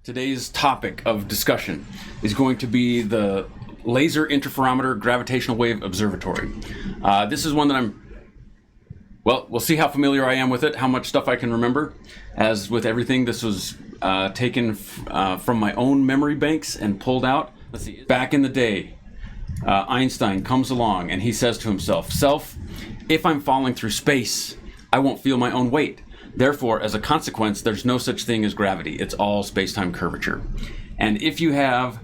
Today's topic of discussion is going to be the Laser Interferometer Gravitational Wave Observatory. This is one that we'll see how familiar I am with it, how much stuff I can remember. As with everything, this was taken from my own memory banks and pulled out. Let's see. Back in the day, Einstein comes along and he says to himself, "Self, if I'm falling through space, I won't feel my own weight. Therefore, as a consequence, there's no such thing as gravity. It's all space-time curvature." And if you have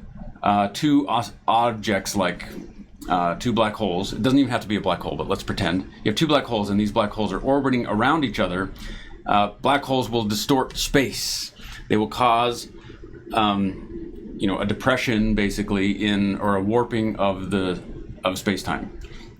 two objects like two black holes, it doesn't even have to be a black hole, but let's pretend you have two black holes and these black holes are orbiting around each other, black holes will distort space. They will cause a depression basically or a warping of space-time.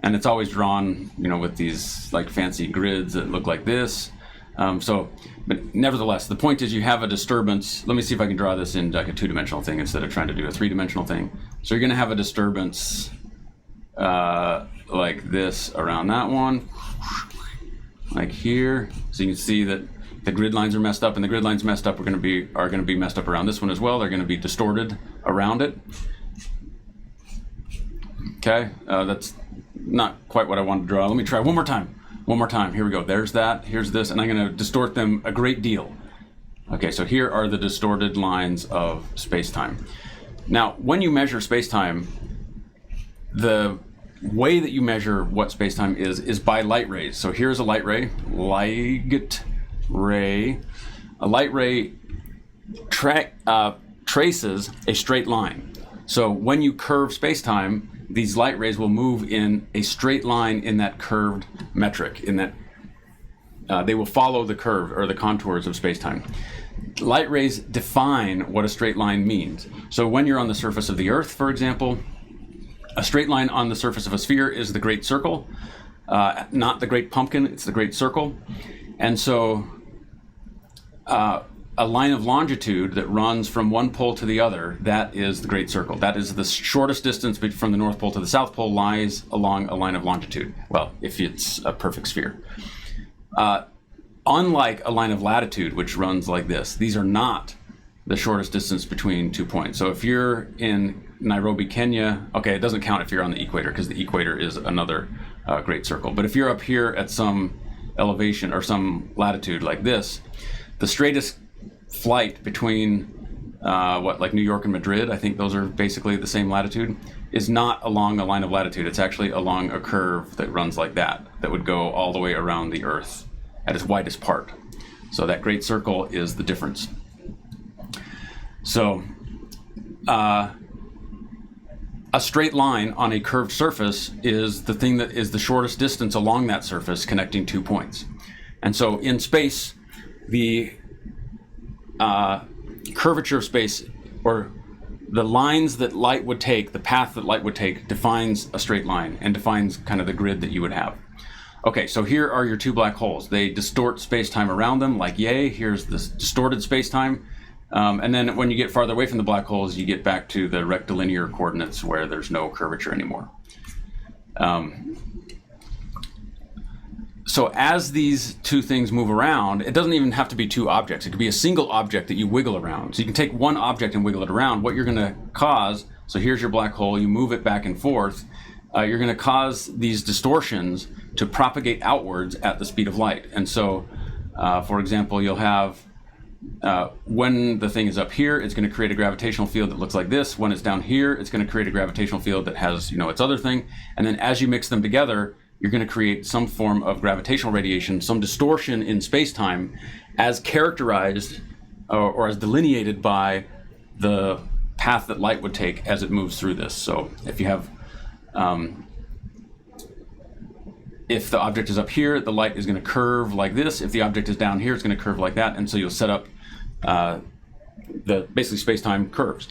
And it's always drawn, with these like fancy grids that look like this. But nevertheless, the point is you have a disturbance. Let me see if I can draw this in like a two-dimensional thing instead of trying to do a three-dimensional thing. So you're going to have a disturbance like this around that one, like here. So you can see that the grid lines are messed up, and the grid lines messed up are going to be messed up around this one as well. They're going to be distorted around it. Okay, that's not quite what I wanted to draw. Let me try one more time. One more time. Here we go. There's that. Here's this. And I'm going to distort them a great deal. Okay, so here are the distorted lines of space-time. Now, when you measure space-time, the way that you measure what space-time is by light rays. So here's a light ray. Light ray. A light ray traces a straight line. So when you curve space-time, these light rays will move in a straight line in that curved metric, in that they will follow the curve or the contours of space-time. Light rays define what a straight line means. So when you're on the surface of the Earth, for example, a straight line on the surface of a sphere is the great circle, not the great pumpkin, it's the great circle. And so a line of longitude that runs from one pole to the other, that is the great circle. That is the shortest distance from the North Pole to the South Pole lies along a line of longitude. Well, if it's a perfect sphere. Unlike a line of latitude, which runs like this, these are not the shortest distance between 2 points. So if you're in Nairobi, Kenya, okay, it doesn't count if you're on the equator, because the equator is another great circle. But if you're up here at some elevation or some latitude like this, the straightest flight between like New York and Madrid, I think those are basically the same latitude, is not along a line of latitude. It's actually along a curve that runs like that would go all the way around the Earth at its widest part. So that great circle is the difference. So a straight line on a curved surface is the thing that is the shortest distance along that surface connecting 2 points. And so in space, the curvature of space, or the lines that light would take, the path that light would take, defines a straight line and defines kind of the grid that you would have. Okay, so here are your two black holes. They distort space-time around them, like yay. Here's this distorted space-time. And then when you get farther away from the black holes, you get back to the rectilinear coordinates where there's no curvature anymore. So as these two things move around, it doesn't even have to be two objects. It could be a single object that you wiggle around. So you can take one object and wiggle it around. What you're going to cause, so here's your black hole, you move it back and forth, you're going to cause these distortions to propagate outwards at the speed of light. And so, for example, you'll have, when the thing is up here, it's going to create a gravitational field that looks like this. When it's down here, it's going to create a gravitational field that has, its other thing. And then as you mix them together, you're going to create some form of gravitational radiation, some distortion in space-time as characterized or as delineated by the path that light would take as it moves through this. So if you have, if the object is up here, the light is going to curve like this. If the object is down here, it's going to curve like that. And so you'll set up the basically space-time curves.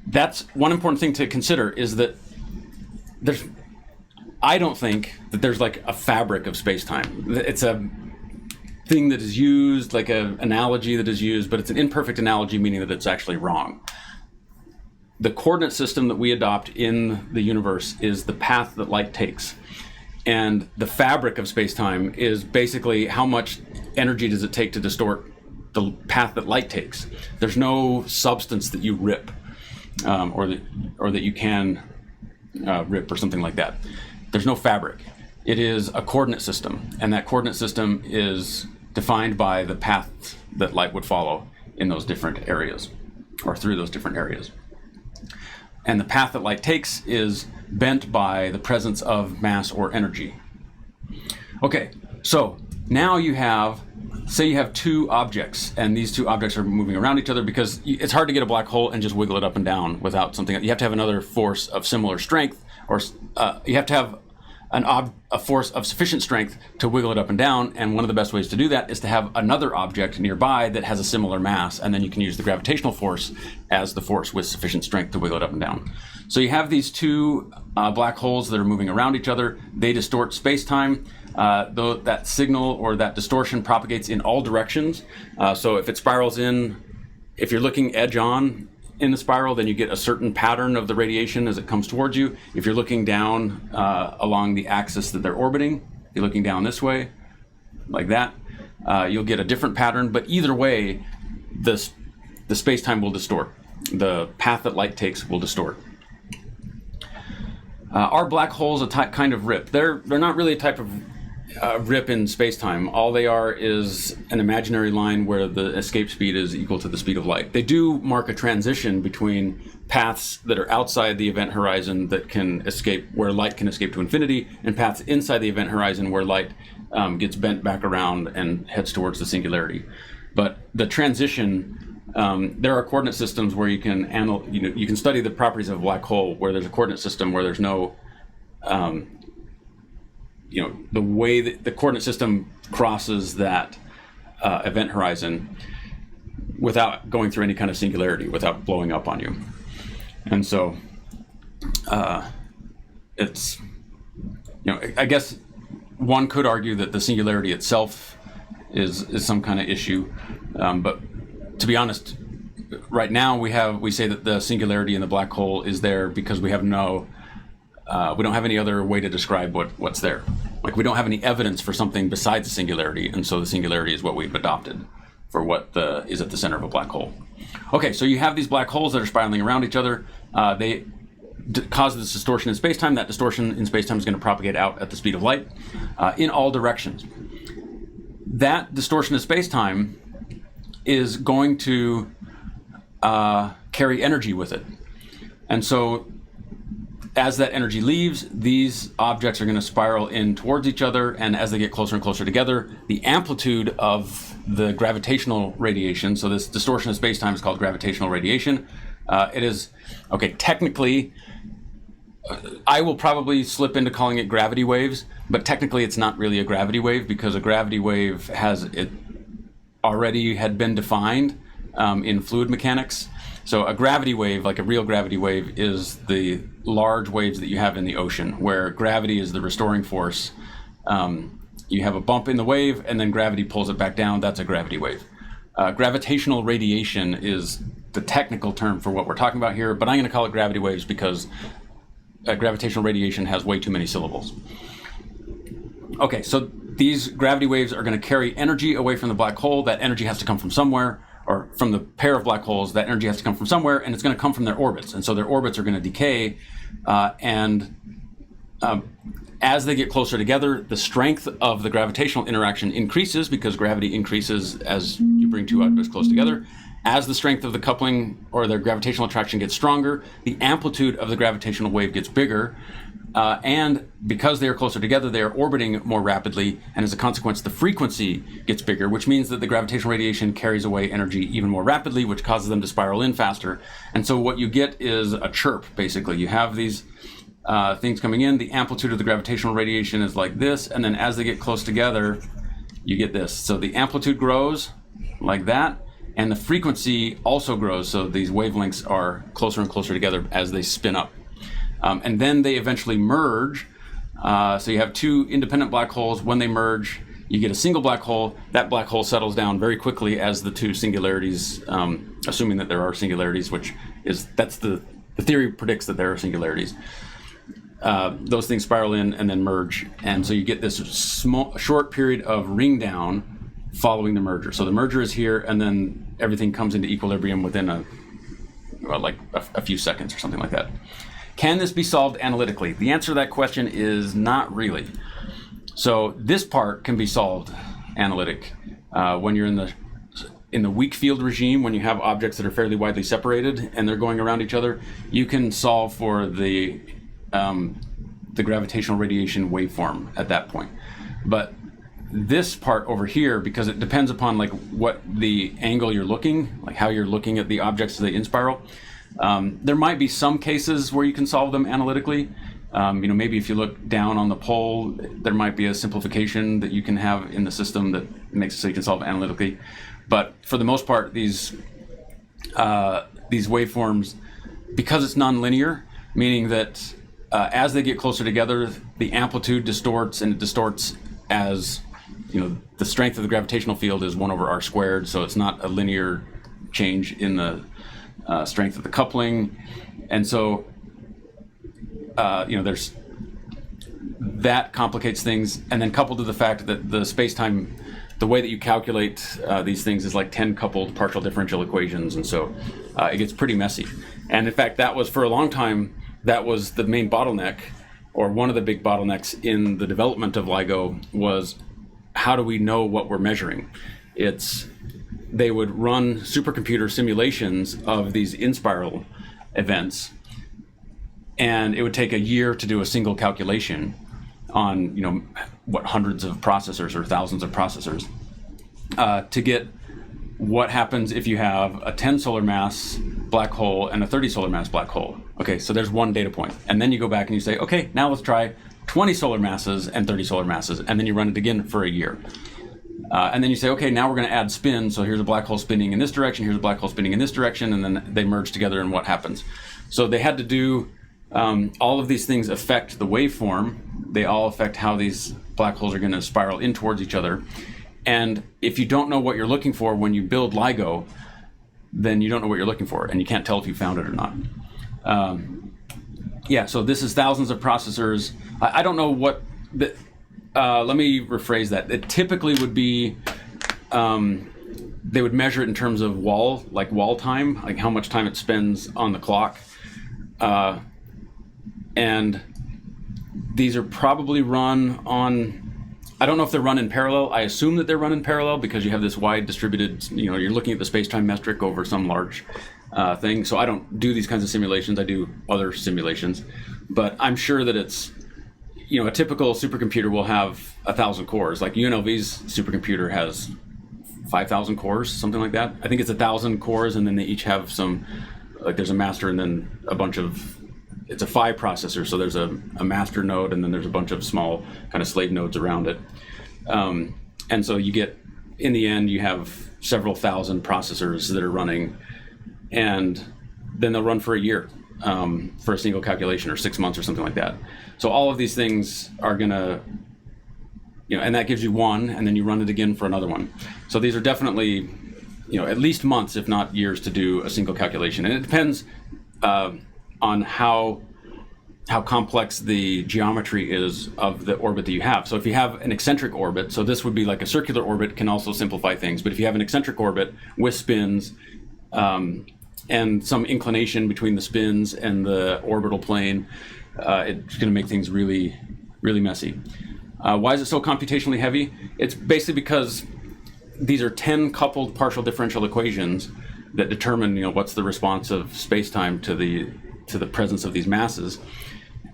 That's one important thing to consider, is that I don't think that there's like a fabric of space-time. It's a thing that is used, like an analogy that is used, but it's an imperfect analogy, meaning that it's actually wrong. The coordinate system that we adopt in the universe is the path that light takes. And the fabric of space-time is basically how much energy does it take to distort the path that light takes. There's no substance that you rip, or that you can rip or something like that. There's no fabric. It is a coordinate system, and that coordinate system is defined by the path that light would follow in those different areas, or through those different areas. And the path that light takes is bent by the presence of mass or energy. Okay, so now you have, say you have two objects, and these two objects are moving around each other, because it's hard to get a black hole and just wiggle it up and down without something. You have to have another force of similar strength, or you have to have a force of sufficient strength to wiggle it up and down, and one of the best ways to do that is to have another object nearby that has a similar mass, and then you can use the gravitational force as the force with sufficient strength to wiggle it up and down. So you have these two black holes that are moving around each other. They distort space-time. Though that signal or that distortion propagates in all directions. So if it spirals in, if you're looking edge on in the spiral, then you get a certain pattern of the radiation as it comes towards you. If you're looking down along the axis that they're orbiting, if you're looking down this way, like that, you'll get a different pattern. But either way, the space-time will distort. The path that light takes will distort. Are black holes a kind of rip? They're not really a type of rip in space-time. All they are is an imaginary line where the escape speed is equal to the speed of light. They do mark a transition between paths that are outside the event horizon that can escape, where light can escape to infinity, and paths inside the event horizon where light gets bent back around and heads towards the singularity. But the transition, there are coordinate systems where you can you can study the properties of a black hole where there's a coordinate system where there's no the way that the coordinate system crosses that event horizon without going through any kind of singularity, without blowing up on you. And so it's, I guess one could argue that the singularity itself is some kind of issue. But to be honest, right now we say that the singularity in the black hole is there because we have we don't have any other way to describe what's there. Like, we don't have any evidence for something besides the singularity, and so the singularity is what we've adopted for what is at the center of a black hole. Okay, so you have these black holes that are spiraling around each other. They cause this distortion in space-time. That distortion in space-time is going to propagate out at the speed of light in all directions. That distortion in space-time is going to carry energy with it. And so as that energy leaves, these objects are going to spiral in towards each other, and as they get closer and closer together, the amplitude of the gravitational radiation, so this distortion of space-time is called gravitational radiation. It is, technically, I will probably slip into calling it gravity waves, but technically it's not really a gravity wave, because a gravity wave had been defined in fluid mechanics. So a gravity wave, like a real gravity wave, is the large waves that you have in the ocean, where gravity is the restoring force. You have a bump in the wave, and then gravity pulls it back down. That's a gravity wave. Gravitational radiation is the technical term for what we're talking about here, but I'm going to call it gravity waves because gravitational radiation has way too many syllables. Okay, so these gravity waves are going to carry energy away from the black hole. That energy has to come from somewhere, or from the pair of black holes. That energy has to come from somewhere, and it's going to come from their orbits. And so their orbits are going to decay, as they get closer together, the strength of the gravitational interaction increases, because gravity increases as you bring two objects close together. As the strength of the coupling or their gravitational attraction gets stronger, the amplitude of the gravitational wave gets bigger. And because they are closer together, they are orbiting more rapidly, and as a consequence, the frequency gets bigger, which means that the gravitational radiation carries away energy even more rapidly, which causes them to spiral in faster. And so what you get is a chirp, basically. You have these things coming in. The amplitude of the gravitational radiation is like this, and then as they get close together, you get this. So the amplitude grows like that, and the frequency also grows, so these wavelengths are closer and closer together as they spin up. And then they eventually merge. So you have two independent black holes. When they merge, you get a single black hole. That black hole settles down very quickly as the two singularities, assuming that there are singularities, that's the theory predicts that there are singularities. Those things spiral in and then merge. And so you get this short period of ring down following the merger. So the merger is here, and then everything comes into equilibrium within a few seconds or something like that. Can this be solved analytically? The answer to that question is not really. So this part can be solved analytic when you're in the weak field regime, when you have objects that are fairly widely separated and they're going around each other. You can solve for the gravitational radiation waveform at that point. But this part over here, because it depends upon like what the angle you're looking, like how you're looking at the objects of the inspiral, there might be some cases where you can solve them analytically. Maybe if you look down on the pole, there might be a simplification that you can have in the system that makes it so you can solve analytically. But for the most part, these waveforms, because it's nonlinear, meaning that as they get closer together, the amplitude distorts, and it distorts as the strength of the gravitational field is 1 over r squared, so it's not a linear change in the strength of the coupling, and so there's that complicates things, and then coupled to the fact that the space-time, the way that you calculate these things is like 10 coupled partial differential equations, and so it gets pretty messy. And in fact, that was for a long time, that was the main bottleneck, or one of the big bottlenecks in the development of LIGO was, how do we know what we're measuring? They would run supercomputer simulations of these inspiral events, and it would take a year to do a single calculation on hundreds of processors or thousands of processors to get what happens if you have a 10 solar mass black hole and a 30 solar mass black hole. Okay, so there's one data point, and then you go back and you say, okay, now let's try 20 solar masses and 30 solar masses, and then you run it again for a year. And then you say, okay, now we're going to add spin, so here's a black hole spinning in this direction, here's a black hole spinning in this direction, and then they merge together, and what happens? So they had to do, all of these things affect the waveform. They all affect how these black holes are going to spiral in towards each other. And if you don't know what you're looking for when you build LIGO, then you don't know what you're looking for, and you can't tell if you found it or not. So this is thousands of processors. I don't know what... let me rephrase that. It typically would be... they would measure it in terms of wall time, like how much time it spends on the clock. And these are probably run on... I don't know if they're run in parallel. I assume that they're run in parallel because you have this wide distributed, you're looking at the space-time metric over some large thing. So I don't do these kinds of simulations. I do other simulations. But I'm sure that it's, a typical supercomputer will have 1,000 cores. Like UNLV's supercomputer has 5,000 cores, something like that. I think it's 1,000 cores, and then they each have some, like there's a master and then a bunch of, it's a PHY processor, so there's a master node, and then there's a bunch of small kind of slave nodes around it. And so you get, in the end, you have several thousand processors that are running, and then they'll run for a year for a single calculation, or 6 months or something like that. So all of these things are gonna, and that gives you one, and then you run it again for another one. So these are definitely, at least months, if not years, to do a single calculation. And it depends on how complex the geometry is of the orbit that you have. So if you have an eccentric orbit, so this would be like a circular orbit, can also simplify things. But if you have an eccentric orbit with spins and some inclination between the spins and the orbital plane, it's going to make things really, really messy. Why is it so computationally heavy? It's basically because these are 10 coupled partial differential equations that determine, what's the response of space-time to the presence of these masses.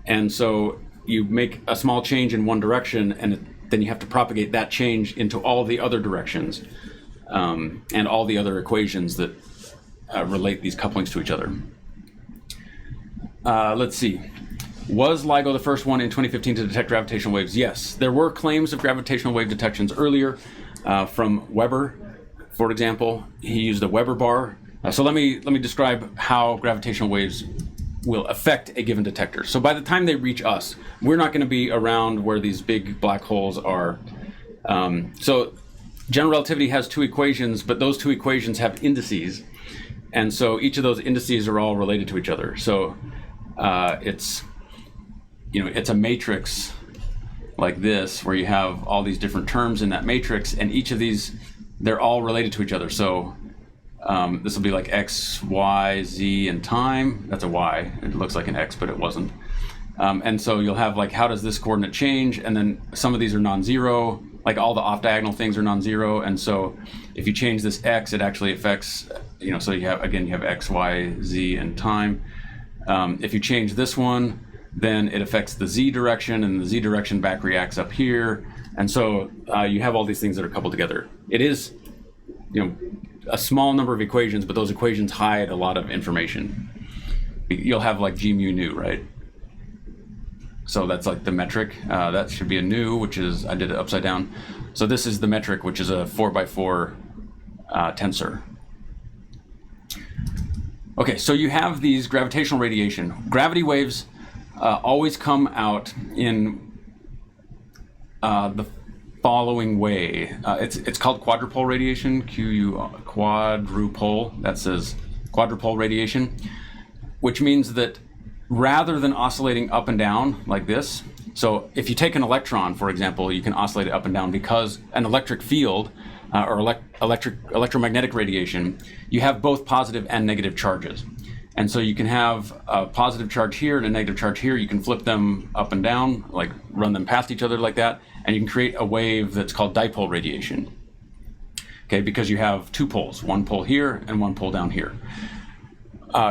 And so you make a small change in one direction, and then you have to propagate that change into all the other directions and all the other equations that relate these couplings to each other. Let's see. Was LIGO the first one in 2015 to detect gravitational waves? Yes. There were claims of gravitational wave detections earlier from Weber, for example. He used a Weber bar. So let me describe how gravitational waves will affect a given detector. So by the time they reach us, we're not going to be around where these big black holes are. So general relativity has two equations, but those two equations have indices. And so each of those indices are all related to each other. So it's a matrix like this, where you have all these different terms in that matrix, and each of these they're all related to each other. So this will be like X, Y, Z, and time. That's a Y. It looks like an X, but it wasn't. And so you'll have like, how does this coordinate change? And then some of these are non-zero, like all the off-diagonal things are non-zero. And so if you change this X, it actually affects, so you have, again, you have X, Y, Z, and time. If you change this one, then it affects the Z direction, and the Z direction back reacts up here. And so you have all these things that are coupled together. It is, a small number of equations, but those equations hide a lot of information. You'll have like G mu nu, right? So that's like the metric. That should be a nu, which is, I did it upside down. So this is the metric, which is a 4x4 tensor. Okay, so you have these gravitational radiation. Gravity waves always come out in the following way. It's called quadrupole radiation, quadrupole. That says quadrupole radiation, which means that rather than oscillating up and down like this, so if you take an electron, for example, you can oscillate it up and down because an electric field or electromagnetic radiation, you have both positive and negative charges. And so you can have a positive charge here and a negative charge here. You can flip them up and down, like run them past each other like that, and you can create a wave that's called dipole radiation. Okay, because you have two poles, one pole here and one pole down here.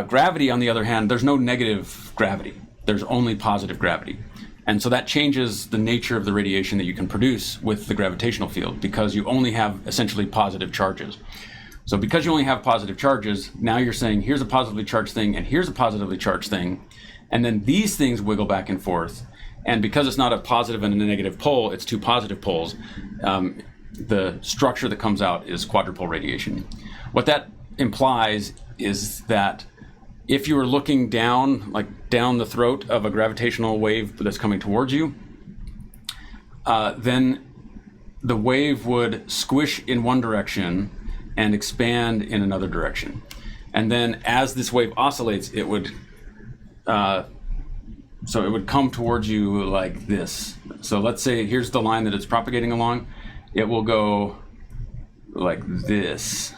Gravity, on the other hand, there's no negative gravity. There's only positive gravity. And so that changes the nature of the radiation that you can produce with the gravitational field, because you only have essentially positive charges. So because you only have positive charges, now you're saying here's a positively charged thing and here's a positively charged thing, and then these things wiggle back and forth. And because it's not a positive and a negative pole, it's two positive poles, the structure that comes out is quadrupole radiation. What that implies is that if you were looking down, like down the throat of a gravitational wave that's coming towards you, then the wave would squish in one direction and expand in another direction. And then as this wave oscillates, it would so it would come towards you like this. So let's say here's the line that it's propagating along. It will go like this.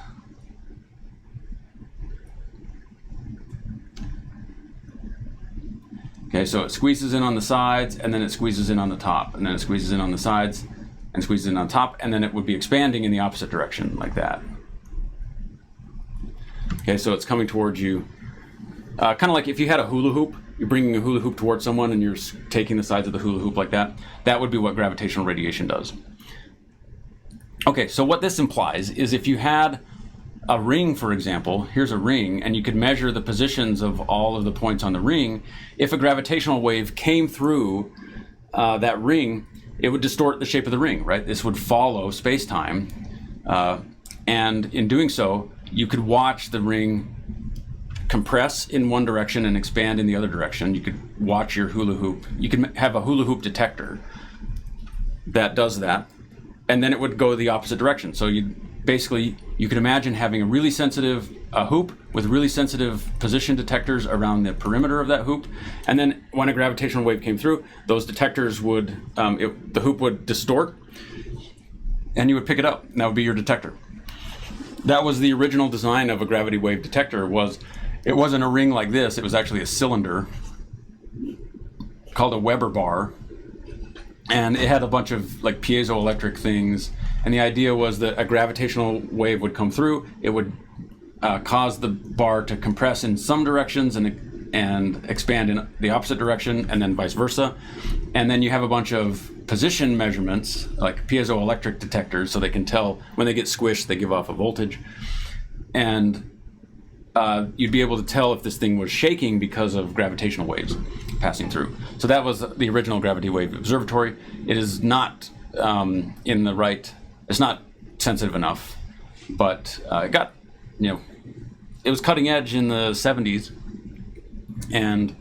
Okay, so it squeezes in on the sides, and then it squeezes in on the top, and then it squeezes in on the sides, and squeezes in on top, and then it would be expanding in the opposite direction, like that. Okay, so it's coming towards you, kind of like if you had a hula hoop, you're bringing a hula hoop towards someone, and you're taking the sides of the hula hoop like that. That would be what gravitational radiation does. Okay, so what this implies is if you had a ring, for example, here's a ring, and you could measure the positions of all of the points on the ring. If a gravitational wave came through that ring, it would distort the shape of the ring, right? This would follow space-time, and in doing so, you could watch the ring compress in one direction and expand in the other direction. You could watch your hula hoop. You could have a hula hoop detector that does that, and then it would go the opposite direction. So you could imagine having a really sensitive hoop with really sensitive position detectors around the perimeter of that hoop, and then when a gravitational wave came through, those detectors would, the hoop would distort, and you would pick it up, and that would be your detector. That was the original design of a gravity wave detector. It wasn't a ring like this, it was actually a cylinder called a Weber bar, and it had a bunch of like piezoelectric things. And the idea was that a gravitational wave would come through, it would cause the bar to compress in some directions and expand in the opposite direction, and then vice versa. And then you have a bunch of position measurements, like piezoelectric detectors, so they can tell when they get squished, they give off a voltage. And you'd be able to tell if this thing was shaking because of gravitational waves passing through. So that was the original gravity wave observatory. It is not it's not sensitive enough, but it got, it was cutting edge in the 70s, and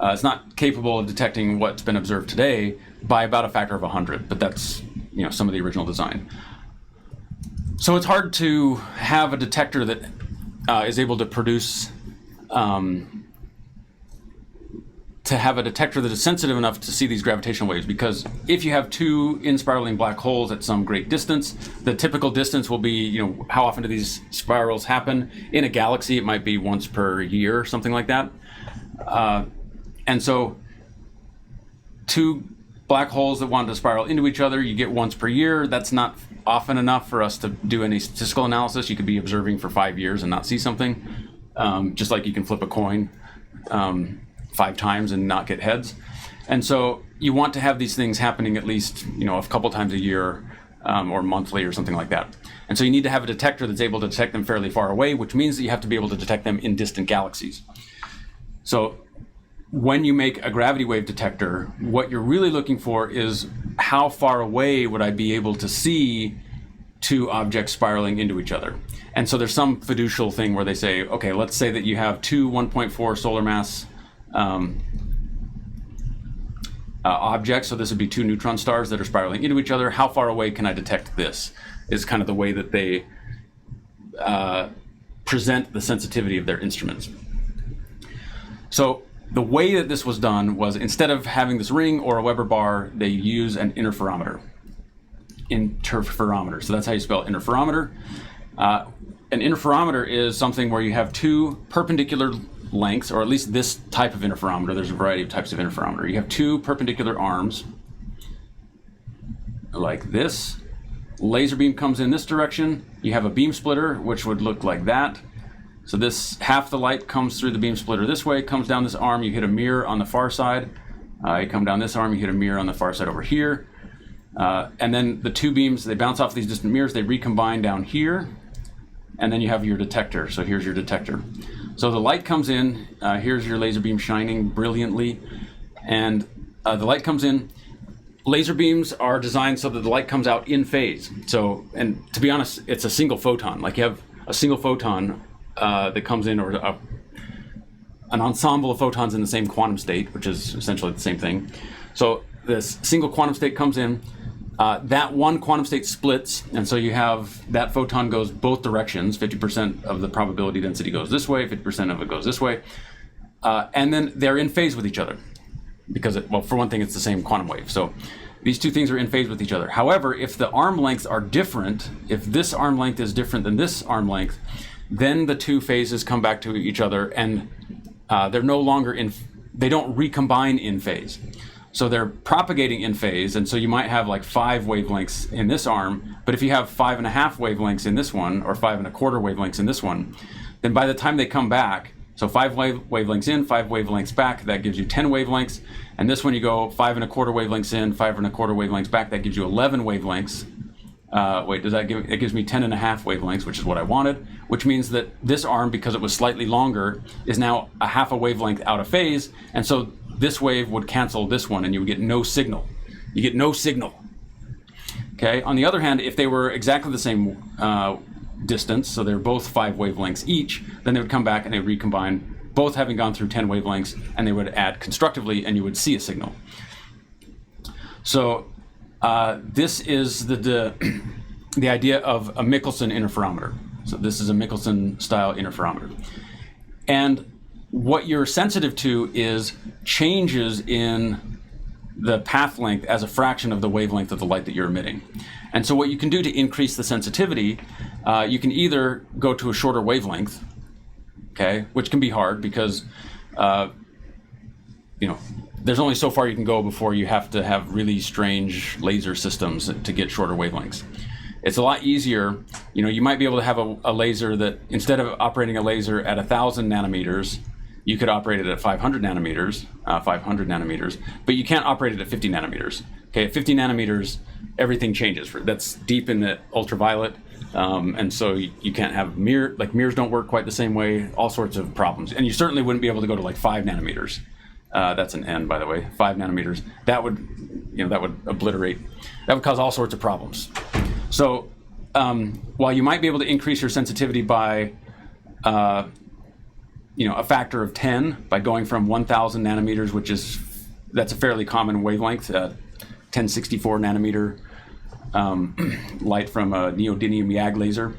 it's not capable of detecting what's been observed today by about a factor of 100, but that's, some of the original design. So it's hard to have a detector that is able to produce to have a detector that is sensitive enough to see these gravitational waves, because if you have two in-spiraling black holes at some great distance, the typical distance will be, how often do these spirals happen? In a galaxy, it might be once per year, something like that. And so two black holes that want to spiral into each other, you get once per year. That's not often enough for us to do any statistical analysis. You could be observing for 5 years and not see something, just like you can flip a coin 5 times and not get heads. And so you want to have these things happening at least, a couple times a year or monthly or something like that. And so you need to have a detector that's able to detect them fairly far away, which means that you have to be able to detect them in distant galaxies. So when you make a gravity wave detector, what you're really looking for is how far away would I be able to see two objects spiraling into each other. And so there's some fiducial thing where they say, okay, let's say that you have two 1.4 solar mass objects, so this would be two neutron stars that are spiraling into each other. How far away can I detect this? Is kind of the way that they present the sensitivity of their instruments. So the way that this was done was, instead of having this ring or a Weber bar, they use an interferometer. So that's how you spell interferometer. An interferometer is something where you have two perpendicular lengths, or at least this type of interferometer. There's a variety of types of interferometer. You have two perpendicular arms like this. Laser beam comes in this direction. You have a beam splitter, which would look like that. So this half the light comes through the beam splitter this way, comes down this arm, you hit a mirror on the far side. You come down this arm, you hit a mirror on the far side over here. And then the two beams, they bounce off these distant mirrors, they recombine down here, and then you have your detector. So here's your detector. So the light comes in, here's your laser beam shining brilliantly, and the light comes in. Laser beams are designed so that the light comes out in phase. So, and to be honest, it's a single photon. Like, you have a single photon that comes in, or an ensemble of photons in the same quantum state, which is essentially the same thing. So this single quantum state comes in, that one quantum state splits, and so you have that photon goes both directions. 50% of the probability density goes this way, 50% of it goes this way, and then they're in phase with each other, because for one thing, it's the same quantum wave. So these two things are in phase with each other. However, if the arm lengths are different, if this arm length is different than this arm length, then the two phases come back to each other, and they're no longer they don't recombine in phase. So they're propagating in phase, and so you might have like 5 wavelengths in this arm, but if you have 5.5 wavelengths in this one, or 5.25 wavelengths in this one, then by the time they come back, so 5 wavelengths in, 5 wavelengths back, that gives you 10 wavelengths, and this one you go 5.25 wavelengths in, 5.25 wavelengths back, that gives you 11 wavelengths. It gives me 10.5 wavelengths, which is what I wanted, which means that this arm, because it was slightly longer, is now a half a wavelength out of phase, and so this wave would cancel this one, and you would get no signal. You get no signal. Okay. On the other hand, if they were exactly the same distance, so they're both 5 wavelengths each, then they would come back and they would recombine, both having gone through 10 wavelengths, and they would add constructively, and you would see a signal. So this is the idea of a Mickelson interferometer. So this is a Mickelson style interferometer. And what you're sensitive to is changes in the path length as a fraction of the wavelength of the light that you're emitting. And so what you can do to increase the sensitivity, you can either go to a shorter wavelength, okay, which can be hard because there's only so far you can go before you have to have really strange laser systems to get shorter wavelengths. It's a lot easier. You might be able to have a laser that, instead of operating a laser at 1,000 nanometers, you could operate it at 500 nanometers, but you can't operate it at 50 nanometers. Okay, at 50 nanometers, everything changes. That's deep in the ultraviolet, and so you can't have mirrors don't work quite the same way, all sorts of problems. And you certainly wouldn't be able to go to like 5 nanometers. That's an N, by the way, 5 nanometers. That would cause all sorts of problems. So while you might be able to increase your sensitivity by a factor of 10 by going from 1,000 nanometers, that's a fairly common wavelength, 1064 nanometer light from a neodymium YAG laser.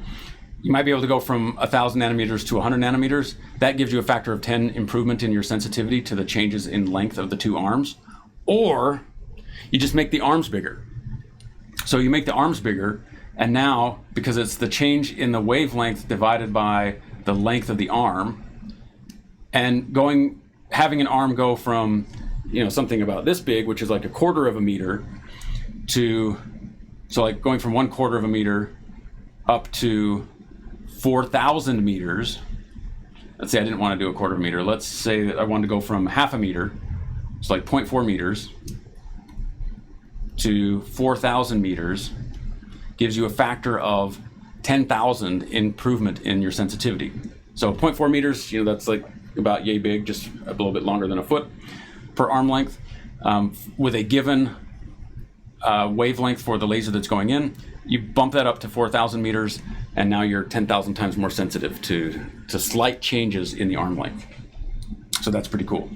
you might be able to go from 1,000 nanometers to 100 nanometers. That gives you a factor of 10 improvement in your sensitivity to the changes in length of the two arms. Or you just make the arms bigger. So you make the arms bigger, and now, because it's the change in the wavelength divided by the length of the arm, and having an arm go from, something about this big, which is like 1/4 of a meter, so like going from 1/4 of a meter up to 4,000 meters. Let's say I didn't want to do 1/4 of a meter. Let's say that I wanted to go from 1/2 meter, so like 0.4 meters, to 4,000 meters, gives you a factor of 10,000 improvement in your sensitivity. So 0.4 meters, that's like about yay big, just a little bit longer than a foot per arm length, with a given wavelength for the laser that's going in. You bump that up to 4,000 meters, and now you're 10,000 times more sensitive to slight changes in the arm length. So that's pretty cool.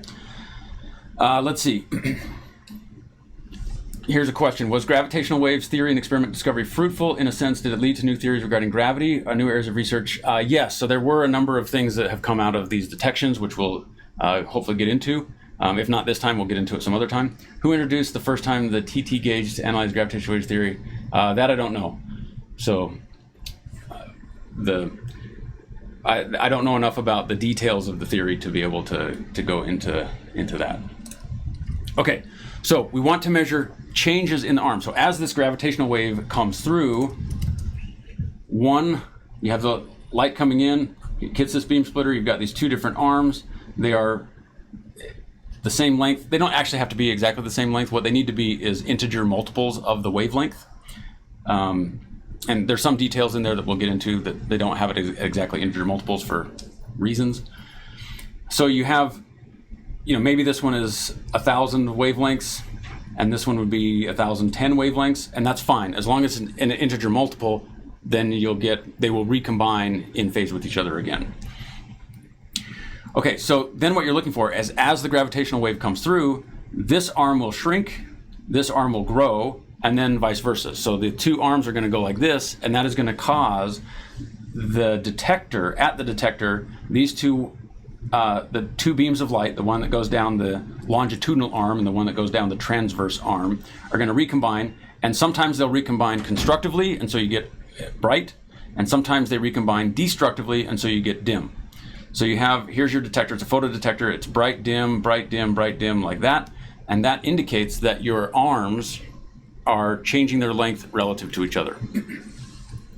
Let's see. Here's a question. Was gravitational waves theory and experiment discovery fruitful? In a sense, did it lead to new theories regarding gravity, new areas of research? Yes, so there were a number of things that have come out of these detections, which we'll hopefully get into. If not this time, we'll get into it some other time. Who introduced the first time the TT gauge to analyze gravitational waves theory? That I don't know. So I don't know enough about the details of the theory to be able to go into that. Okay, so we want to measure changes in the arm. So as this gravitational wave comes through, you have the light coming in, it hits this beam splitter, you've got these two different arms. They are the same length. They don't actually have to be exactly the same length. What they need to be is integer multiples of the wavelength. And there's some details in there that we'll get into that they don't have it exactly integer multiples for reasons. So you have, maybe this one is 1,000 wavelengths, and this one would be 1,010 wavelengths, and that's fine. As long as it's an integer multiple, then they will recombine in phase with each other again. Okay, so then what you're looking for is as the gravitational wave comes through, this arm will shrink, this arm will grow, and then vice versa. So the two arms are going to go like this, and that is going to cause the detector, these two, the two beams of light, the one that goes down the longitudinal arm and the one that goes down the transverse arm, are going to recombine, and sometimes they'll recombine constructively, and so you get bright, and sometimes they recombine destructively, and so you get dim. So here's your detector, it's a photodetector, it's bright, dim, bright, dim, bright, dim, like that, and that indicates that your arms are changing their length relative to each other.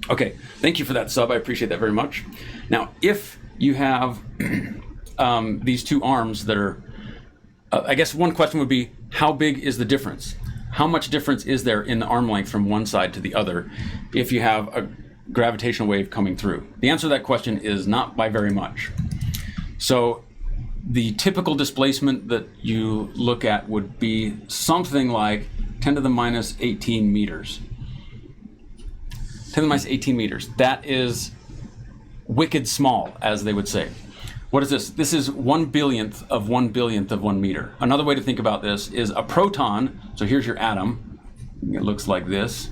Okay, thank you for that sub, I appreciate that very much. Now, if you have these two arms that are, I guess one question would be, how big is the difference? How much difference is there in the arm length from one side to the other if you have a gravitational wave coming through? The answer to that question is not by very much. So the typical displacement that you look at would be something like 10 to the minus 18 meters. 10 to the minus 18 meters. That is wicked small, as they would say. What is this? This is 1/1,000,000,000 of 1/1,000,000,000 of 1 meter. Another way to think about this is a proton. So here's your atom. It looks like this.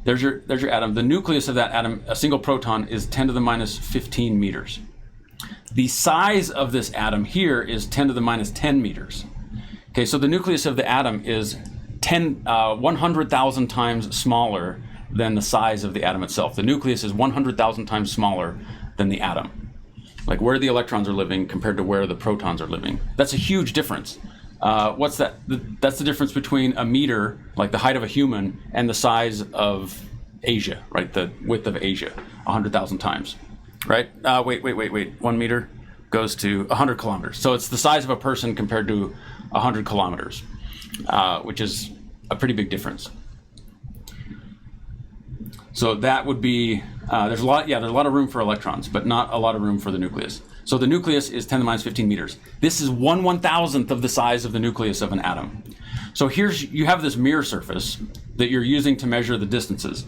There's your atom. The nucleus of that atom, a single proton, is 10 to the minus 15 meters. The size of this atom here is 10 to the minus 10 meters. Okay, so the nucleus of the atom is 100,000 times smaller than the size of the atom itself. The nucleus is 100,000 times smaller than the atom. Like where the electrons are living compared to where the protons are living. That's a huge difference. What's that? That's the difference between a meter, like the height of a human, and the size of Asia, right? The width of Asia, 100,000 times, right? Wait. 1 meter goes to 100 kilometers. So it's the size of a person compared to 100 kilometers, which is a pretty big difference. So that would be, there's a lot of room for electrons, but not a lot of room for the nucleus. So the nucleus is 10 to the minus 15 meters. This is 1/1000th of the size of the nucleus of an atom. So you have this mirror surface that you're using to measure the distances,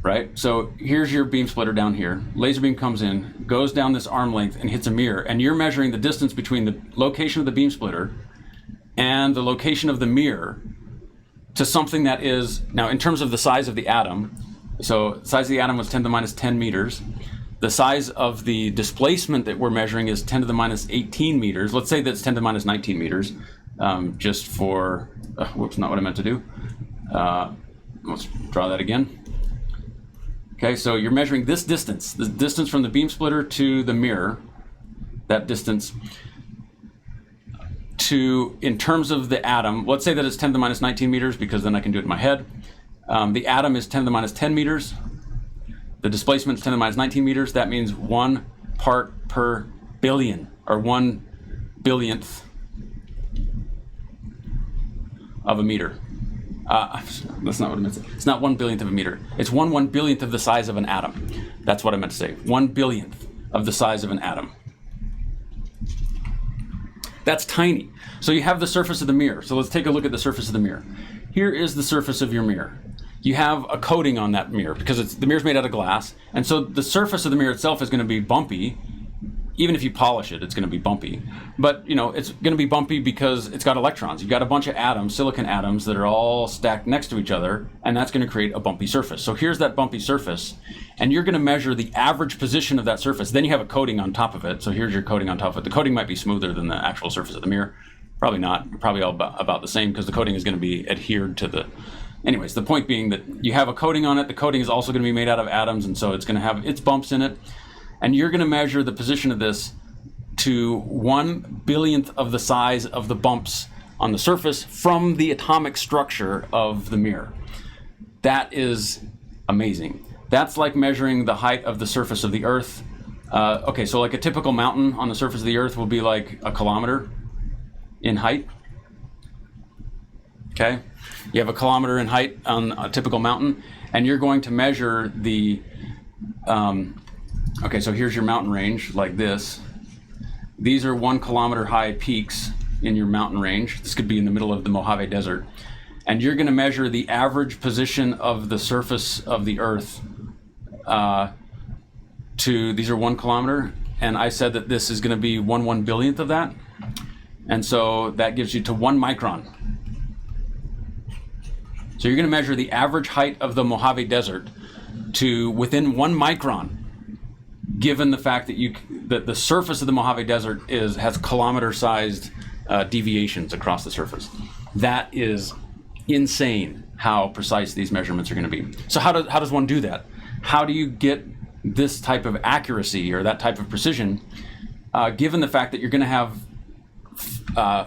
right? So here's your beam splitter down here. Laser beam comes in, goes down this arm length and hits a mirror, and you're measuring the distance between the location of the beam splitter and the location of the mirror to something that is, now in terms of the size of the atom, So size of the atom was 10 to the minus 10 meters. The size of the displacement that we're measuring is 10 to the minus 18 meters. Let's say that's 10 to the minus 19 meters, just for, whoops, not what I meant to do. Let's draw that again. Okay, so you're measuring this distance, the distance from the beam splitter to the mirror, that distance, to, in terms of the atom, let's say that it's 10 to the minus 19 meters, because then I can do it in my head. The atom is 10 to the minus 10 meters. The displacement is 10 to the minus 19 meters. That means 1 part per billion, or 1 billionth of a meter. That's not what I meant to say. It's not 1 billionth of a meter. It's 1 billionth of the size of an atom. That's what I meant to say. 1 billionth of the size of an atom. That's tiny. So you have the surface of the mirror. So let's take a look at the surface of the mirror. Here is the surface of your mirror. You have a coating on that mirror because the mirror's made out of glass. And so the surface of the mirror itself is going to be bumpy. Even if you polish it, it's going to be bumpy. But, you know, it's going to be bumpy because it's got electrons. You've got a bunch of atoms, silicon atoms, that are all stacked next to each other, and that's going to create a bumpy surface. So here's that bumpy surface, and you're going to measure the average position of that surface. Then you have a coating on top of it. So here's your coating on top of it. The coating might be smoother than the actual surface of the mirror. Probably not. Probably all about the same, because the coating is going to be adhered to the... Anyways, the point being that you have a coating on it. The coating is also going to be made out of atoms, and so it's going to have its bumps in it. And you're going to measure the position of this to 1 billionth of the size of the bumps on the surface from the atomic structure of the mirror. That is amazing. That's like measuring the height of the surface of the Earth. Okay, so like a typical mountain on the surface of the Earth will be like a kilometer in height. Okay, you have a kilometer in height on a typical mountain, and you're going to measure the okay, so here's your mountain range, like this. These are 1 kilometer high peaks in your mountain range. This could be in the middle of the Mojave Desert. And you're going to measure the average position of the surface of the Earth these are 1 kilometer. And I said that this is going to be 1 billionth of that. And so that gives you to 1 micron. So you're going to measure the average height of the Mojave Desert to within 1 micron, given the fact that the surface of the Mojave Desert has kilometer-sized deviations across the surface. That is insane how precise these measurements are going to be. So how does one do that? How do you get this type of accuracy or that type of precision, given the fact that you're going to have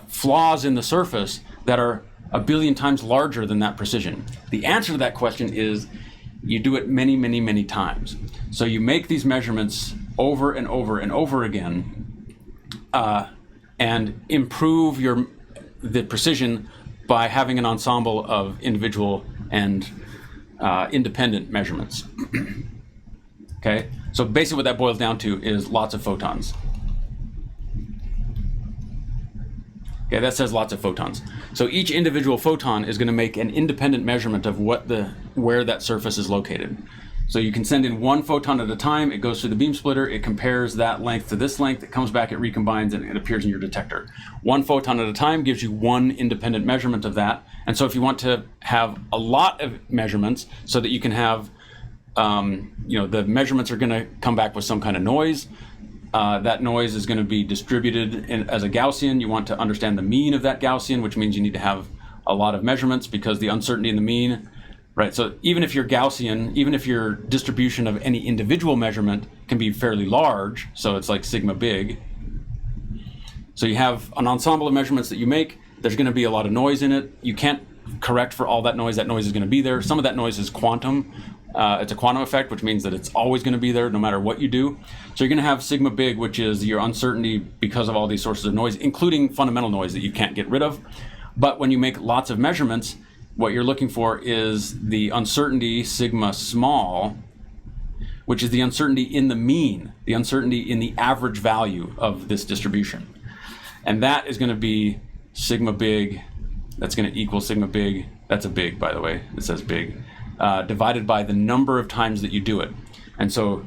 flaws in the surface that are 1 billion times larger than that precision? The answer to that question is you do it many, many, many times. So you make these measurements over and over and over again, and improve the precision by having an ensemble of individual and independent measurements. Okay, so basically what that boils down to is lots of photons. Okay, that says lots of photons. So each individual photon is going to make an independent measurement of where that surface is located. So you can send in 1 photon at a time. It goes through the beam splitter. It compares that length to this length. It comes back, it recombines, and it appears in your detector. 1 photon at a time gives you 1 independent measurement of that. And so if you want to have a lot of measurements so that you can have, the measurements are going to come back with some kind of noise. That noise is going to be distributed as a Gaussian. You want to understand the mean of that Gaussian, which means you need to have a lot of measurements because the uncertainty in the mean, right? So even if you're Gaussian, even if your distribution of any individual measurement can be fairly large, so it's like sigma big. So you have an ensemble of measurements that you make. There's going to be a lot of noise in it. You can't correct for all that noise. That noise is going to be there. Some of that noise is quantum. It's a quantum effect, which means that it's always going to be there no matter what you do. So you're going to have sigma big, which is your uncertainty because of all these sources of noise, including fundamental noise that you can't get rid of. But when you make lots of measurements, what you're looking for is the uncertainty sigma small, which is the uncertainty in the mean, the uncertainty in the average value of this distribution. And that is going to be sigma big. That's going to equal sigma big. That's a big, by the way. It says big. Divided by the number of times that you do it. And so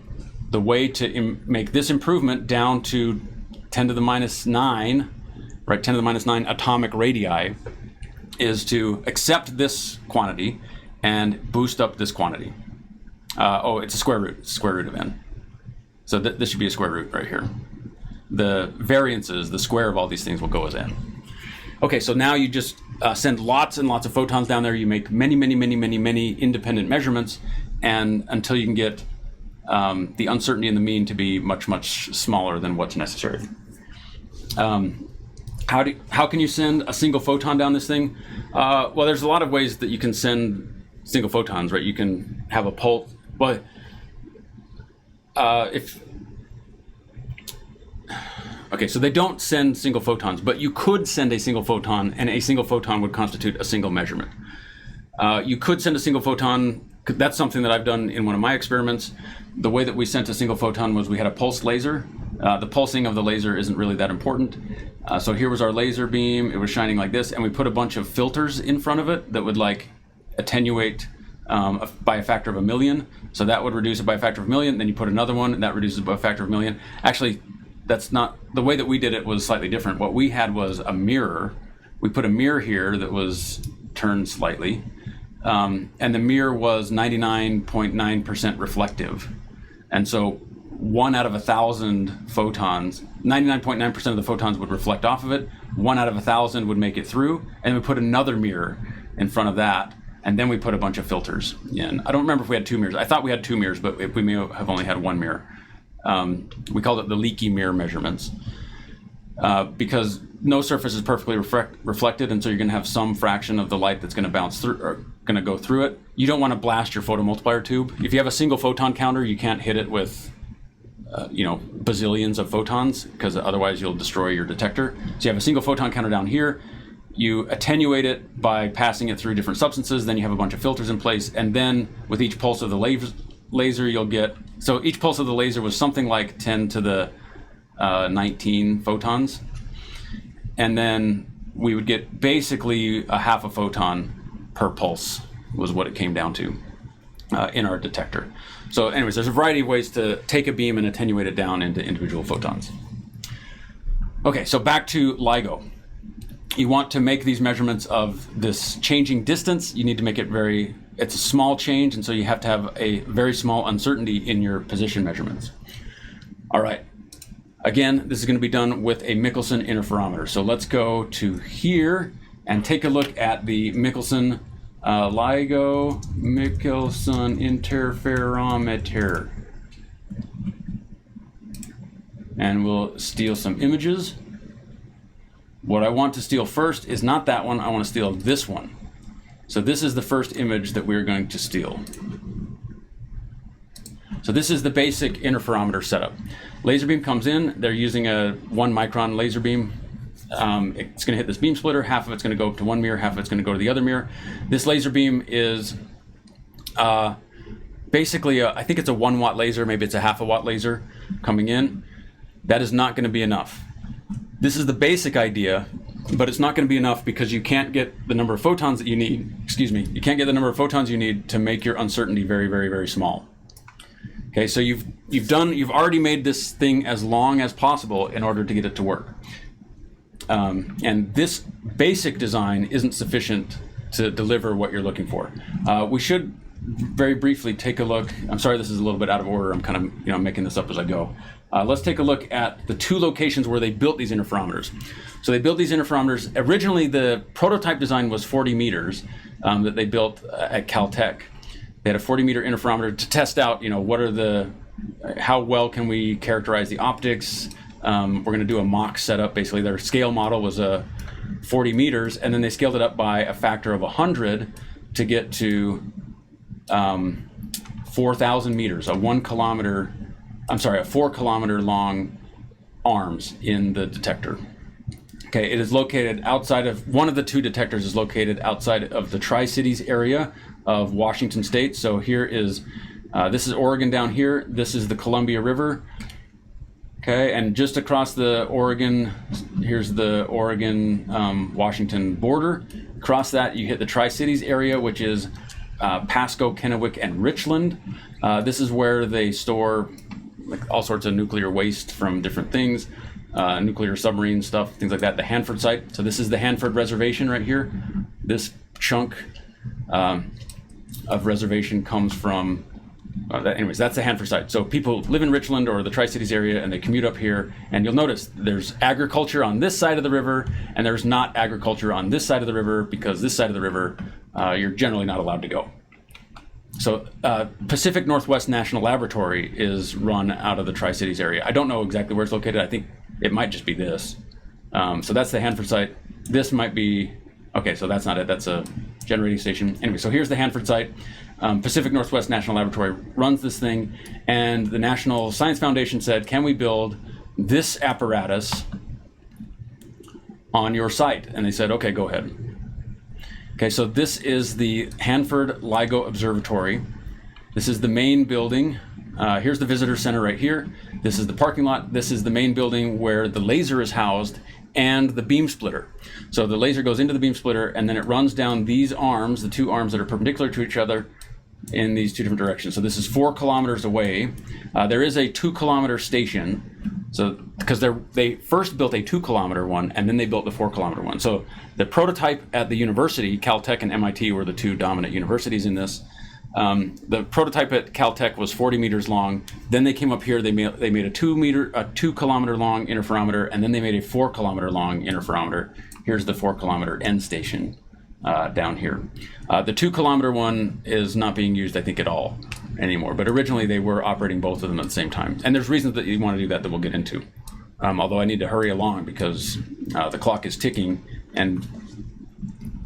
the way to make this improvement down to 10 to the minus 9, right, 10 to the minus 9 atomic radii, is to accept this quantity and boost up this quantity. Oh, it's a square root. It's square root of n. So this should be a square root right here. The variances, the square of all these things will go as n. Okay, so now you just send lots and lots of photons down there. You make many, many, many, many, many independent measurements, and until you can get the uncertainty in the mean to be much, much smaller than what's necessary. How can you send a single photon down this thing? Well, there's a lot of ways that you can send single photons, right? You can have a pulse, but okay, so they don't send single photons, but you could send a single photon, and a single photon would constitute a single measurement. You could send a single photon. That's something that I've done in one of my experiments. The way that we sent a single photon was we had a pulsed laser. The pulsing of the laser isn't really that important. So here was our laser beam. It was shining like this, and we put a bunch of filters in front of it that would like attenuate by a factor of 1,000,000. So that would reduce it by a factor of 1,000,000. Then you put another one, and that reduces it by a factor of 1,000,000. Actually, that's not the way that we did it. Was slightly different. What we had was a mirror. We put a mirror here that was turned slightly, and the mirror was 99.9% reflective, and so 1 out of 1,000 photons, 99.9% of the photons would reflect off of it. 1 out of 1,000 would make it through, and we put another mirror in front of that, and then we put a bunch of filters in. I don't remember if we had 2 mirrors. I thought we had 2 mirrors, but we may have only had 1 mirror. We called it the leaky mirror measurements because no surface is perfectly reflected, and so you're going to have some fraction of the light that's going to bounce through or going to go through it. You don't want to blast your photomultiplier tube. If you have a single photon counter, you can't hit it with bazillions of photons, because otherwise you'll destroy your detector. So you have a single photon counter down here. You attenuate it by passing it through different substances. Then you have a bunch of filters in place, and then with each pulse of the laser you'll get, so each pulse of the laser was something like 10 to the 19 photons, and then we would get basically a half a photon per pulse was what it came down to in our detector. So anyways, there's a variety of ways to take a beam and attenuate it down into individual photons. Okay, so back to LIGO. You want to make these measurements of this changing distance. You need to make it it's a small change, and so you have to have a very small uncertainty in your position measurements. All right, again, this is going to be done with a Mickelson Interferometer. So let's go to here and take a look at the Mickelson Ligo Mickelson Interferometer. And we'll steal some images. What I want to steal first is not that one. I want to steal this one. So this is the first image that we're going to steal. So this is the basic interferometer setup. Laser beam comes in. They're using a 1 micron laser beam. It's going to hit this beam splitter. Half of it's going to go up to one mirror. Half of it's going to go to the other mirror. This laser beam is basically, I think it's a 1 watt laser. Maybe it's a half a watt laser coming in. That is not going to be enough. This is the basic idea, but it's not going to be enough because you can't get the number of photons that you need. Excuse me. You can't get the number of photons you need to make your uncertainty very, very, very small. Okay, so you've already made this thing as long as possible in order to get it to work. And this basic design isn't sufficient to deliver what you're looking for. We should very briefly take a look. I'm sorry, this is a little bit out of order. I'm kind of making this up as I go. Let's take a look at the 2 locations where they built these interferometers. So they built these interferometers. Originally, the prototype design was 40 meters that they built at Caltech. They had a 40-meter interferometer to test out, how well can we characterize the optics. We're going to do a mock setup. Basically, their scale model was 40 meters, and then they scaled it up by a factor of 100 to get to 4,000 meters, a 4-kilometer long arms in the detector. Okay, it is located outside of, one of the 2 detectors is located outside of the Tri-Cities area of Washington State. So here is, this is Oregon down here. This is the Columbia River. Okay, and just across the Oregon, here's the Oregon-Washington border. Across that, you hit the Tri-Cities area, which is Pasco, Kennewick, and Richland. This is where they store all sorts of nuclear waste from different things, nuclear submarine stuff, things like that. The Hanford site. So this is the Hanford Reservation right here. This chunk of reservation comes from Anyways, that's the Hanford site. So people live in Richland or the Tri-Cities area, and they commute up here, and you'll notice there's agriculture on this side of the river, and there's not agriculture on this side of the river, because this side of the river, you're generally not allowed to go. So Pacific Northwest National Laboratory is run out of the Tri-Cities area. I don't know exactly where it's located. I think it might just be this. So that's the Hanford site. This might be, okay, so that's not it. That's a generating station. Anyway, so here's the Hanford site. Pacific Northwest National Laboratory runs this thing, and the National Science Foundation said, can we build this apparatus on your site? And they said, okay, go ahead. Okay, so this is the Hanford LIGO Observatory. This is the main building. Here's the visitor center right here. This is the parking lot. This is the main building where the laser is housed and the beam splitter. So the laser goes into the beam splitter, and then it runs down these arms, the two arms that are perpendicular to each other, in these two different directions. So this is 4 kilometers away. There is a 2-kilometer station. So because they first built a 2-kilometer one, and then they built the 4-kilometer one. So the prototype at the university, Caltech and MIT were the two dominant universities in this. The prototype at Caltech was 40 meters long. Then they came up here. They made a 2-kilometer long interferometer, and then they made a 4-kilometer long interferometer. Here's the 4-kilometer end station. Down here. The 2-kilometer one is not being used, I think, at all anymore. But originally they were operating both of them at the same time. And there's reasons that you want to do that we'll get into. Although I need to hurry along because the clock is ticking. And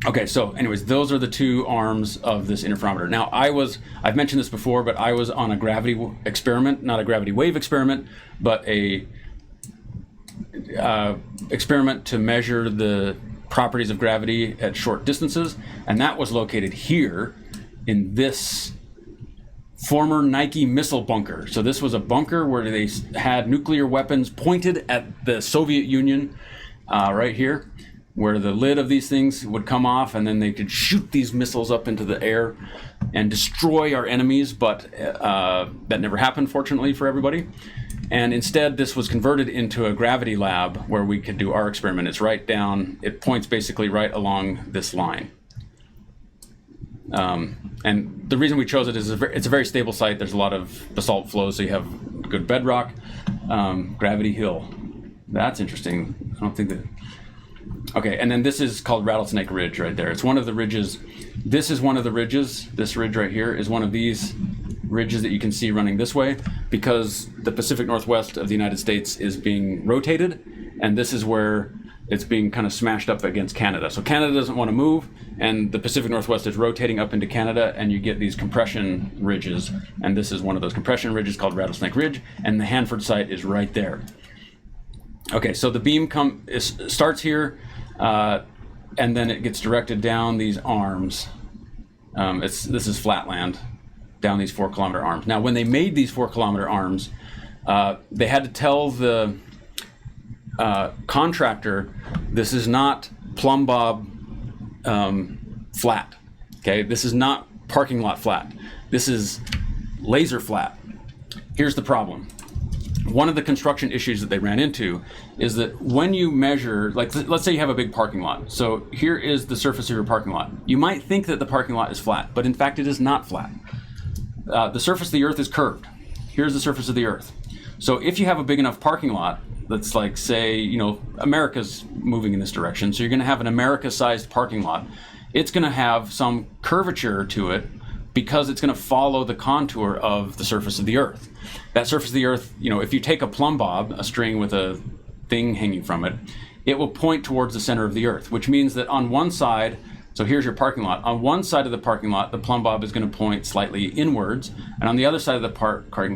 okay, so anyways, those are the two arms of this interferometer. Now I've mentioned this before, but I was on a gravity experiment, not a gravity wave experiment, but a experiment to measure the properties of gravity at short distances, and that was located here in this former Nike missile bunker. So this was a bunker where they had nuclear weapons pointed at the Soviet Union, right here, where the lid of these things would come off, and then they could shoot these missiles up into the air and destroy our enemies, but that never happened, fortunately for everybody. And instead, this was converted into a gravity lab where we could do our experiment. It's right down, it points basically right along this line. And the reason we chose it is it's a very stable site. There's a lot of basalt flows, so you have good bedrock. Gravity Hill. That's interesting. I don't think that... Okay, and then this is called Rattlesnake Ridge right there. It's one of the ridges. This is one of the ridges. This ridge right here is one of these ridges that you can see running this way, because the Pacific Northwest of the United States is being rotated, and this is where it's being kind of smashed up against Canada. So Canada doesn't want to move, and the Pacific Northwest is rotating up into Canada, and you get these compression ridges, and this is one of those compression ridges called Rattlesnake Ridge, and the Hanford site is right there. Okay, so the beam starts here, and then it gets directed down these arms. This is flatland, down these 4-kilometer arms. Now, when they made these 4-kilometer arms, they had to tell the contractor, this is not plumb bob flat. Okay, this is not parking lot flat. This is laser flat. Here's the problem. One of the construction issues that they ran into is that when you measure, like let's say you have a big parking lot. So here is the surface of your parking lot. You might think that the parking lot is flat, but in fact it is not flat. The surface of the Earth is curved. Here's the surface of the Earth. So if you have a big enough parking lot, that's like, say, you know, America's moving in this direction, so you're going to have an America-sized parking lot. It's going to have some curvature to it because it's going to follow the contour of the surface of the Earth. That surface of the Earth, you know, if you take a plumb bob, a string with a thing hanging from it, it will point towards the center of the Earth, which means that on one side, so here's your parking lot. On one side of the parking lot, the plumb bob is going to point slightly inwards, and on the other side of the parking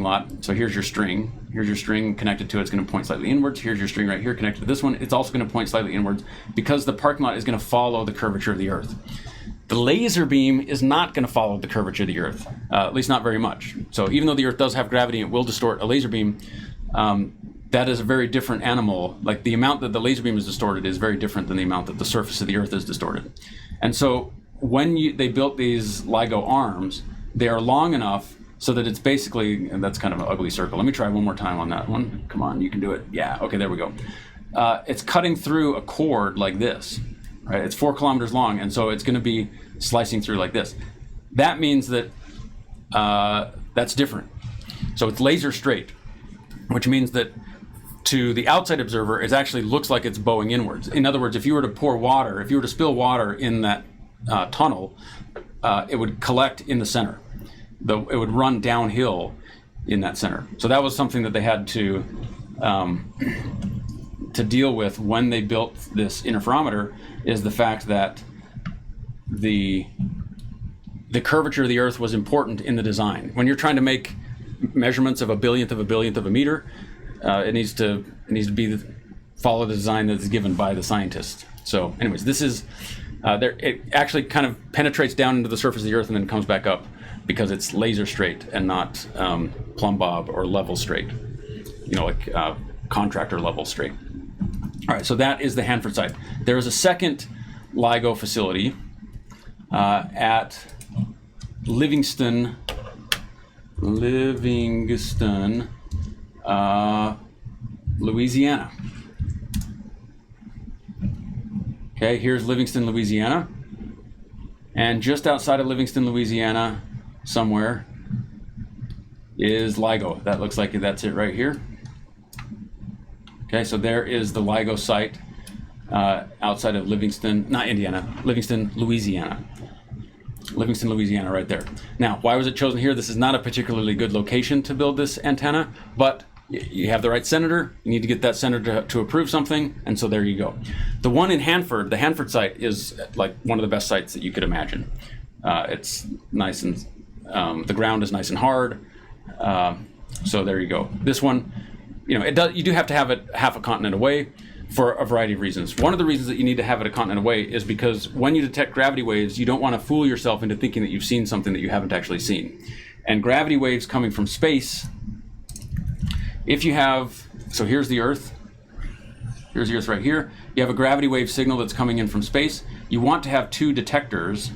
lot, so here's your string. Here's your string connected to it. It's going to point slightly inwards. Here's your string right here connected to this one. It's also going to point slightly inwards because the parking lot is going to follow the curvature of the Earth. The laser beam is not going to follow the curvature of the Earth, at least not very much. So even though the Earth does have gravity, it will distort a laser beam. That is a very different animal. Like the amount that the laser beam is distorted is very different than the amount that the surface of the Earth is distorted. And so when they built these LIGO arms, they are long enough so that it's basically, and that's kind of an ugly circle. Let me try one more time on that one. Come on, you can do it. Yeah, okay, there we go. It's cutting through a cord like this, right? It's 4 kilometers long, and so it's going to be slicing through like this. That means that that's different. So it's laser straight, which means that to the outside observer, it actually looks like it's bowing inwards. In other words, if you were to pour water, if you were to spill water in that tunnel, it would collect in the center. It would run downhill in that center. So that was something that they had to deal with when they built this interferometer, is the fact that the curvature of the Earth was important in the design. When you're trying to make measurements of a billionth of a meter, it needs to follow the design that's given by the scientist. So anyways, this is it actually kind of penetrates down into the surface of the Earth and then comes back up, because it's laser straight and not plumb bob or level straight, like contractor level straight. All right, so that is the Hanford site. There is a second LIGO facility at Livingston, Louisiana. Okay, here's Livingston, Louisiana. And just outside of Livingston, Louisiana, somewhere, is LIGO. That looks like that's it right here. Okay, so there is the LIGO site outside of Livingston, not Indiana, Livingston, Louisiana. Livingston, Louisiana, right there. Now, why was it chosen here? This is not a particularly good location to build this antenna, but you have the right senator. You need to get that senator to approve something, and so there you go. The one in Hanford, the Hanford site, is like one of the best sites that you could imagine. It's nice and the ground is nice and hard. So there you go. This one, you do have to have it half a continent away for a variety of reasons. One of the reasons that you need to have it a continent away is because when you detect gravity waves, you don't want to fool yourself into thinking that you've seen something that you haven't actually seen. And gravity waves coming from space, if you have, so here's the Earth right here. You have a gravity wave signal that's coming in from space. You want to have two detectors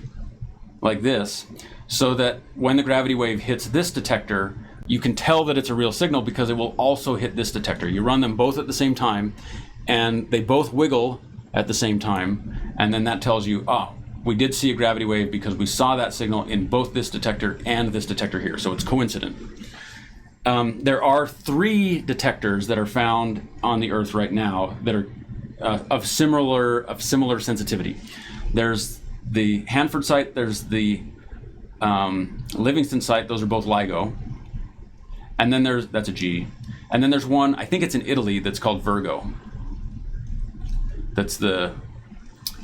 like this, so that when the gravity wave hits this detector, you can tell that it's a real signal because it will also hit this detector. You run them both at the same time, and they both wiggle at the same time, and then that tells you, we did see a gravity wave because we saw that signal in both this detector and this detector here, so it's coincident. There are 3 detectors that are found on the Earth right now that are of similar sensitivity. There's the Hanford site, there's the Livingston site, those are both LIGO, and then that's a G, and then there's one, I think it's in Italy, that's called Virgo. That's the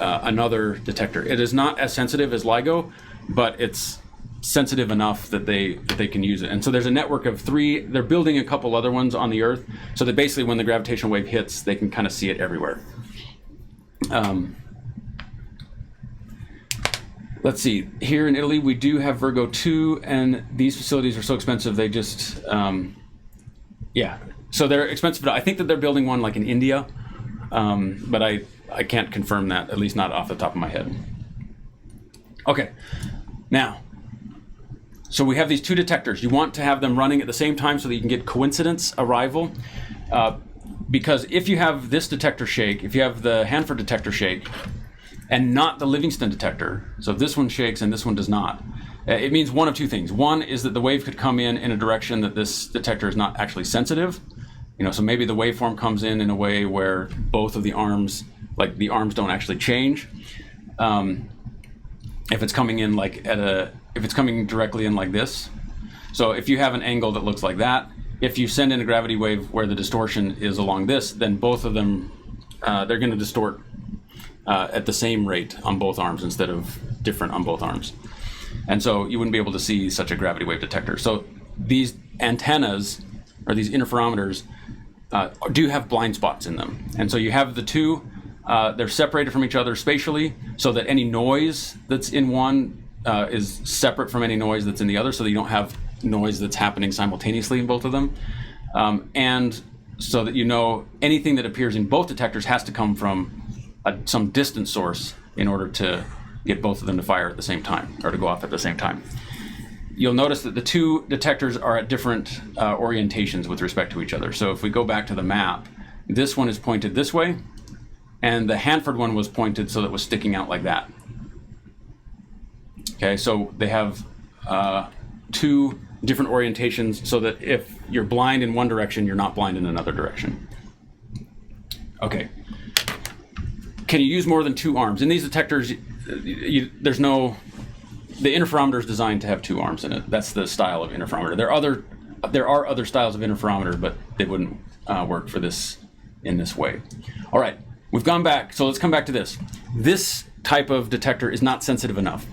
another detector. It is not as sensitive as LIGO, but it's sensitive enough that they can use it. And so there's a network of 3. They're building a couple other ones on the Earth, so that basically when the gravitational wave hits, they can kind of see it everywhere. Let's see. Here in Italy, we do have Virgo 2, and these facilities are so expensive, they just, so they're expensive. I think that they're building one like in India, but I can't confirm that, at least not off the top of my head. Okay, now, so we have these 2 detectors. You want to have them running at the same time so that you can get coincidence arrival, because if you have this detector shake, if you have the Hanford detector shake, and not the Livingston detector, so if this one shakes and this one does not, it means one of 2 things. One is that the wave could come in a direction that this detector is not actually sensitive. So maybe the waveform comes in a way where both of the arms, like the arms don't actually change. If it's coming in if it's coming directly in like this. So if you have an angle that looks like that, if you send in a gravity wave where the distortion is along this, then both of them, they're going to distort at the same rate on both arms instead of different on both arms. And so you wouldn't be able to see such a gravity wave detector. So these antennas, or these interferometers, do have blind spots in them. And so you have the 2, they're separated from each other spatially, so that any noise that's in one is separate from any noise that's in the other, so that you don't have noise that's happening simultaneously in both of them. And so that anything that appears in both detectors has to come from some distant source in order to get both of them to fire at the same time, or to go off at the same time. You'll notice that the 2 detectors are at different orientations with respect to each other. So if we go back to the map, this one is pointed this way, and the Hanford one was pointed so that it was sticking out like that. Okay, so they have two different orientations so that if you're blind in one direction, you're not blind in another direction. Okay. Can you use more than two arms? In these detectors, there's no... The interferometer is designed to have two arms in it. That's the style of interferometer. There are other styles of interferometer, but they wouldn't work for this in this way. All right, we've gone back. So let's come back to this. This type of detector is not sensitive enough.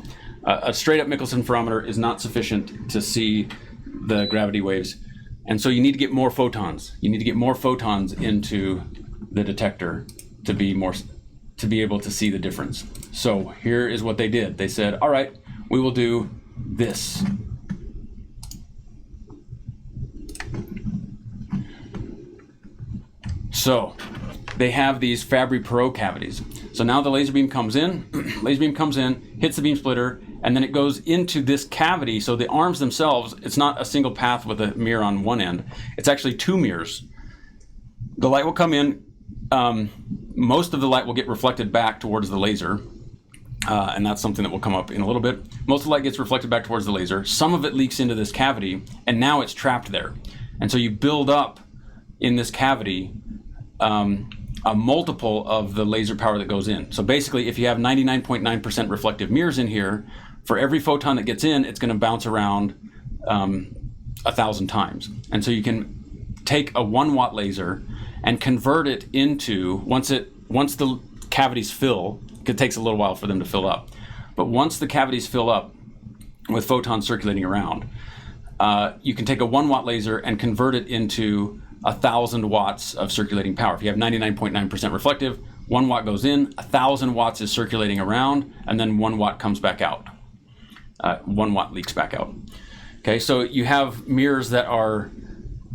A straight-up Mickelson interferometer is not sufficient to see the gravity waves, and so you need to get more photons. You need to get more photons into the detector to be able to see the difference. So here is what they did. They said, all right, we will do this. So they have these Fabry-Perot cavities. So now the laser beam comes in, hits the beam splitter, and then it goes into this cavity. So the arms themselves, it's not a single path with a mirror on one end. It's actually two mirrors. The light will come in. Most of the light will get reflected back towards the laser. And that's something that will come up in a little bit. Most of the light gets reflected back towards the laser. Some of it leaks into this cavity, and now it's trapped there. And so you build up in this cavity a multiple of the laser power that goes in. So basically, if you have 99.9% reflective mirrors in here, for every photon that gets in, it's going to bounce around 1,000 times. And so you can take a 1 watt laser and convert it into, once the cavities fill, it takes a little while for them to fill up, but once the cavities fill up with photons circulating around, you can take a 1 watt laser and convert it into 1,000 watts of circulating power. If you have 99.9% reflective, 1 watt goes in, 1,000 watts is circulating around, and then 1 watt comes back out. 1 watt leaks back out. Okay, so you have mirrors that are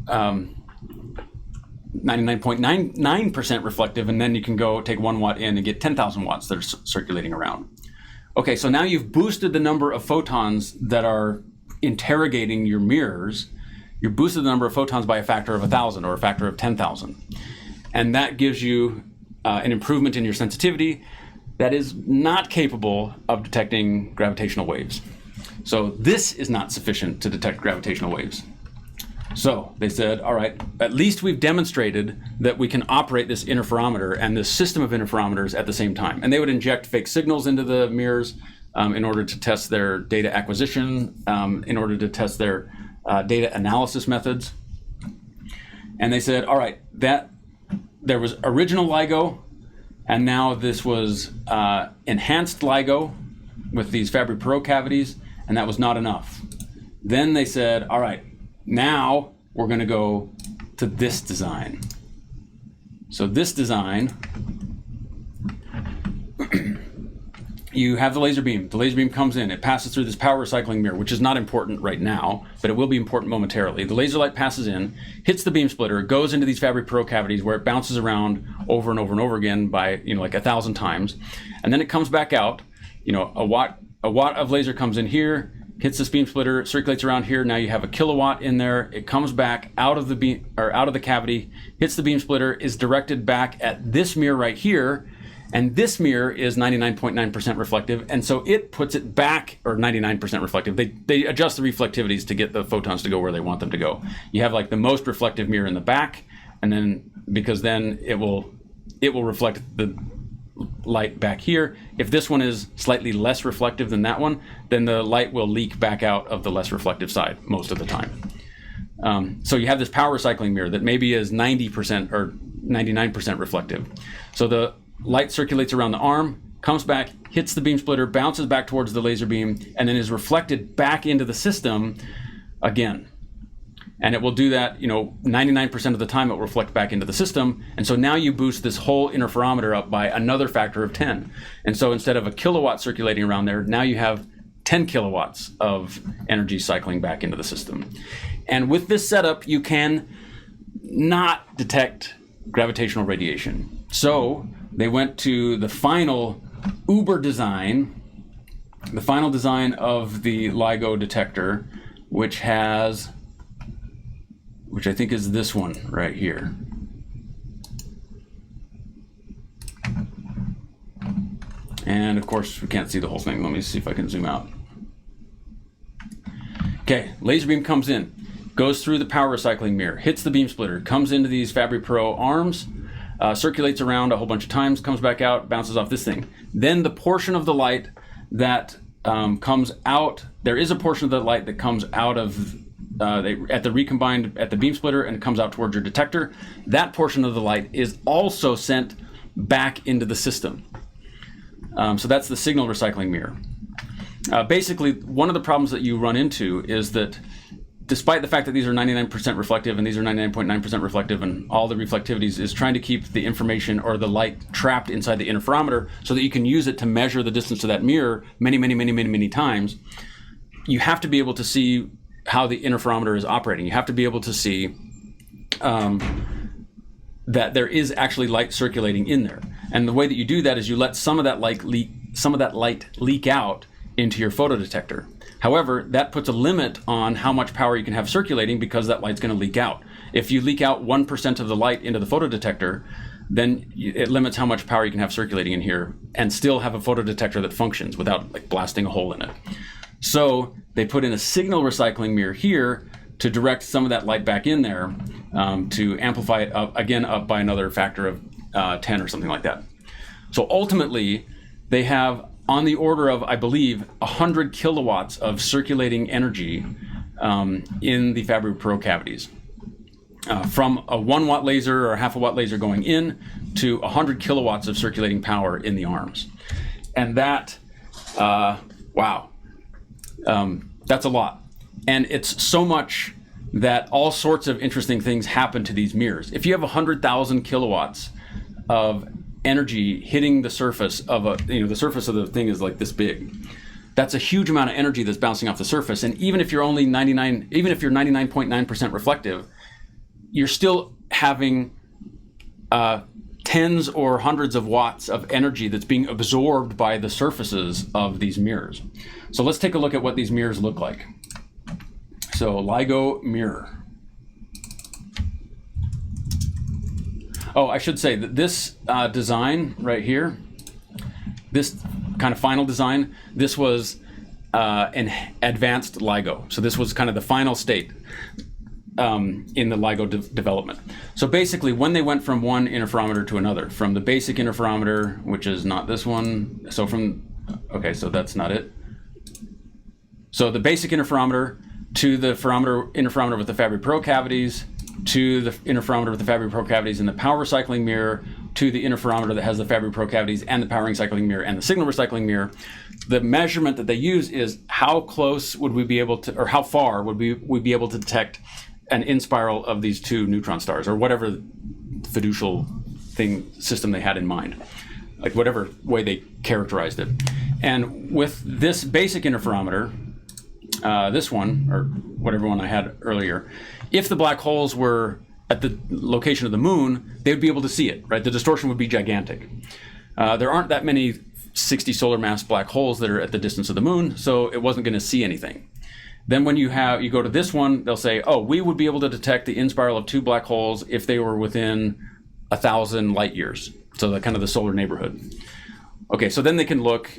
99.99% reflective, and then you can go take 1 watt in and get 10,000 watts that are circulating around. Okay, so now you've boosted the number of photons that are interrogating your mirrors. You've boosted the number of photons by a factor of 1,000 or a factor of 10,000. And that gives you an improvement in your sensitivity that is not capable of detecting gravitational waves. So this is not sufficient to detect gravitational waves. So they said, all right, at least we've demonstrated that we can operate this interferometer and this system of interferometers at the same time. And they would inject fake signals into the mirrors in order to test their data acquisition, in order to test their data analysis methods. And they said, all right, that there was original LIGO, and now this was enhanced LIGO with these Fabry-Perot cavities, and that was not enough. Then they said, all right, now we're going to go to this design. So this design, you have the laser beam. The laser beam comes in. It passes through this power recycling mirror, which is not important right now, but it will be important momentarily. The laser light passes in, hits the beam splitter, goes into these Fabry-Perot cavities where it bounces around over and over and over again by, like 1,000 times. And then it comes back out. A watt of laser comes in here, hits this beam splitter, circulates around here. Now you have a kilowatt in there. It comes back out of the beam, or out of the cavity, hits the beam splitter, is directed back at this mirror right here, and this mirror is 99.9% reflective, and so it puts it back, or 99% reflective. They adjust the reflectivities to get the photons to go where they want them to go. You have like the most reflective mirror in the back, and then because then it will reflect the light back here. If this one is slightly less reflective than that one, then the light will leak back out of the less reflective side most of the time. So you have this power recycling mirror that maybe is 90% or 99% reflective. So the light circulates around the arm, comes back, hits the beam splitter, bounces back towards the laser beam, and then is reflected back into the system again. And it will do that, 99% of the time it will reflect back into the system. And so now you boost this whole interferometer up by another factor of 10. And so instead of a kilowatt circulating around there, now you have 10 kilowatts of energy cycling back into the system. And with this setup, you can not detect gravitational radiation. So they went to the final Uber design, the final design of the LIGO detector, which I think is this one right here. And of course, we can't see the whole thing. Let me see if I can zoom out. Okay, laser beam comes in, goes through the power recycling mirror, hits the beam splitter, comes into these Fabry-Pro arms, circulates around a whole bunch of times, comes back out, bounces off this thing. Then the portion of the light that comes out, there is a portion of the light that comes out of at the recombined at the beam splitter and comes out towards your detector. That portion of the light is also sent back into the system. So that's the signal recycling mirror. Basically, one of the problems that you run into is that despite the fact that these are 99% reflective and these are 99.9% reflective and all the reflectivities is trying to keep the information or the light trapped inside the interferometer so that you can use it to measure the distance to that mirror many times, you have to be able to see how the interferometer is operating. You have to be able to see that there is actually light circulating in there. And the way that you do that is you let some of that light leak out into your photodetector. However, that puts a limit on how much power you can have circulating because that light's going to leak out. If you leak out 1% of the light into the photodetector, then it limits how much power you can have circulating in here and still have a photodetector that functions without like blasting a hole in it. So they put in a signal recycling mirror here to direct some of that light back in there to amplify it up by another factor of 10 or something like that. So ultimately, they have on the order of, I believe, 100 kilowatts of circulating energy in the Fabry-Pro cavities. From a 1 watt laser or a half a watt laser going in to 100 kilowatts of circulating power in the arms. And that, wow, that's a lot. And it's so much that all sorts of interesting things happen to these mirrors. If you have 100,000 kilowatts of energy hitting the surface of the surface of the thing is like this big. That's a huge amount of energy that's bouncing off the surface. And even if you're only 99.9% reflective, you're still having tens or hundreds of watts of energy that's being absorbed by the surfaces of these mirrors. So let's take a look at what these mirrors look like. So Ligo Mirror. Oh, I should say that this design right here, this kind of final design, this was an advanced LIGO. So this was kind of the final state in the LIGO development. So basically, when they went from one interferometer to another, from the basic interferometer, which is not this one, so okay, so that's not it. So the basic interferometer to the interferometer with the Fabry-Pro cavities, to the interferometer with the Fabry-Pro cavities and the power recycling mirror, to the interferometer that has the Fabry-Pro cavities and the power recycling mirror and the signal recycling mirror. The measurement that they use is how close would we be able to, or how far would we be able to detect an inspiral of these two neutron stars, or whatever fiducial system they had in mind, like whatever way they characterized it. And with this basic interferometer, this one, or whatever one I had earlier, if the black holes were at the location of the moon, they would be able to see it, right? The distortion would be gigantic. There aren't that many 60 solar mass black holes that are at the distance of the moon, so it wasn't going to see anything. Then when you go to this one, they'll say, oh, we would be able to detect the inspiral of two black holes if they were within 1,000 light years, so the kind of the solar neighborhood. Okay, so then they can look,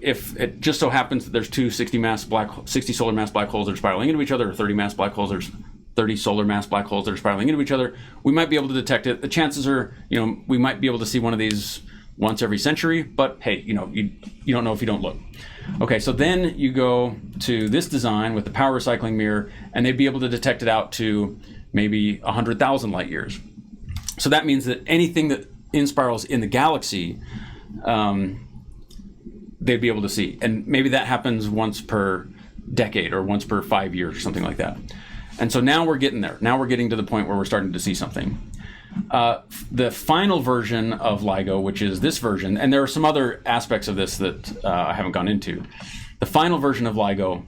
if it just so happens that there's two 60 solar mass black holes that are spiraling into each other, or 30 mass black holes, there's 30 solar mass black holes that are spiraling into each other, we might be able to detect it. The chances are, we might be able to see one of these once every century, but hey, you don't know if you don't look. Okay, so then you go to this design with the power recycling mirror, and they'd be able to detect it out to maybe 100,000 light years. So that means that anything that inspirals in the galaxy, they'd be able to see. And maybe that happens once per decade or once per 5 years or something like that. And so now we're getting there. Now we're getting to the point where we're starting to see something. The final version of LIGO, which is this version, and there are some other aspects of this that I haven't gone into. The final version of LIGO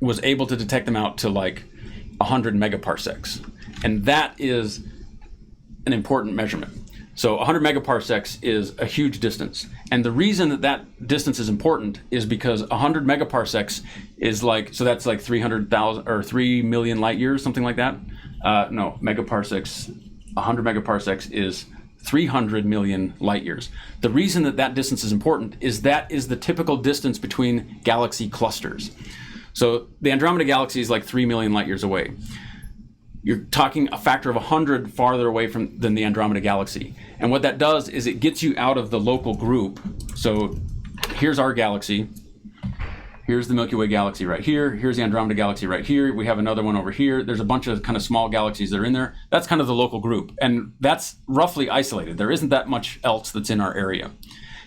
was able to detect them out to like 100 megaparsecs. And that is an important measurement. So 100 megaparsecs is a huge distance. And the reason that that distance is important is because 100 megaparsecs is like, so that's like 300,000 or 3 million light years, something like that. No, megaparsecs, 100 megaparsecs is 300 million light years. The reason that that distance is important is that is the typical distance between galaxy clusters. So the Andromeda Galaxy is like 3 million light years away. You're talking a factor of 100 farther away than the Andromeda Galaxy. And what that does is it gets you out of the local group. So here's our galaxy. Here's the Milky Way galaxy right here. Here's the Andromeda Galaxy right here. We have another one over here. There's a bunch of kind of small galaxies that are in there. That's kind of the local group. And that's roughly isolated. There isn't that much else that's in our area.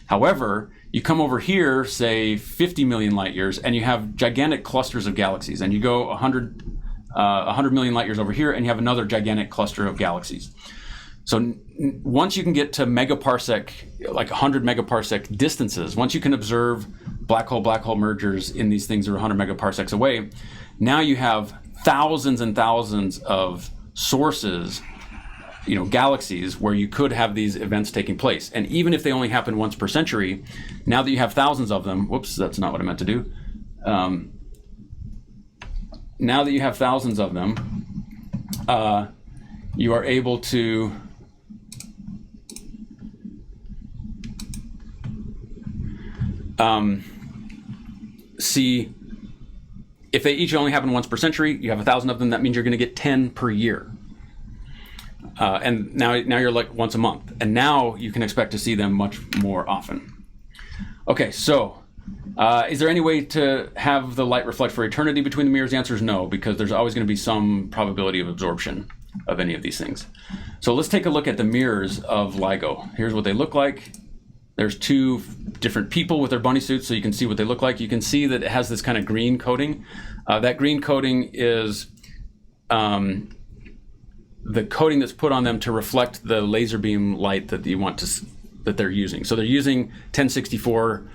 However, you come over here, say 50 million light years, and you have gigantic clusters of galaxies. And you go 100 million light years over here, and you have another gigantic cluster of galaxies. So once you can get to megaparsec, like 100 megaparsec distances, once you can observe black hole mergers in these things that are 100 megaparsecs away, now you have thousands and thousands of sources, galaxies where you could have these events taking place. And even if they only happen once per century, now that you have thousands of them, whoops, that's not what I meant to do. Now that you have thousands of them, you are able to see if they each only happen once per century, you have 1,000 of them, that means you're going to get 10 per year. And now you're like once a month. And now you can expect to see them much more often. Okay, so is there any way to have the light reflect for eternity between the mirrors? The answer is no, because there's always going to be some probability of absorption of any of these things. So let's take a look at the mirrors of LIGO. Here's what they look like. There's two different people with their bunny suits, so you can see what they look like. You can see that it has this kind of green coating. That green coating is the coating that's put on them to reflect the laser beam light that that they're using. So they're using 1064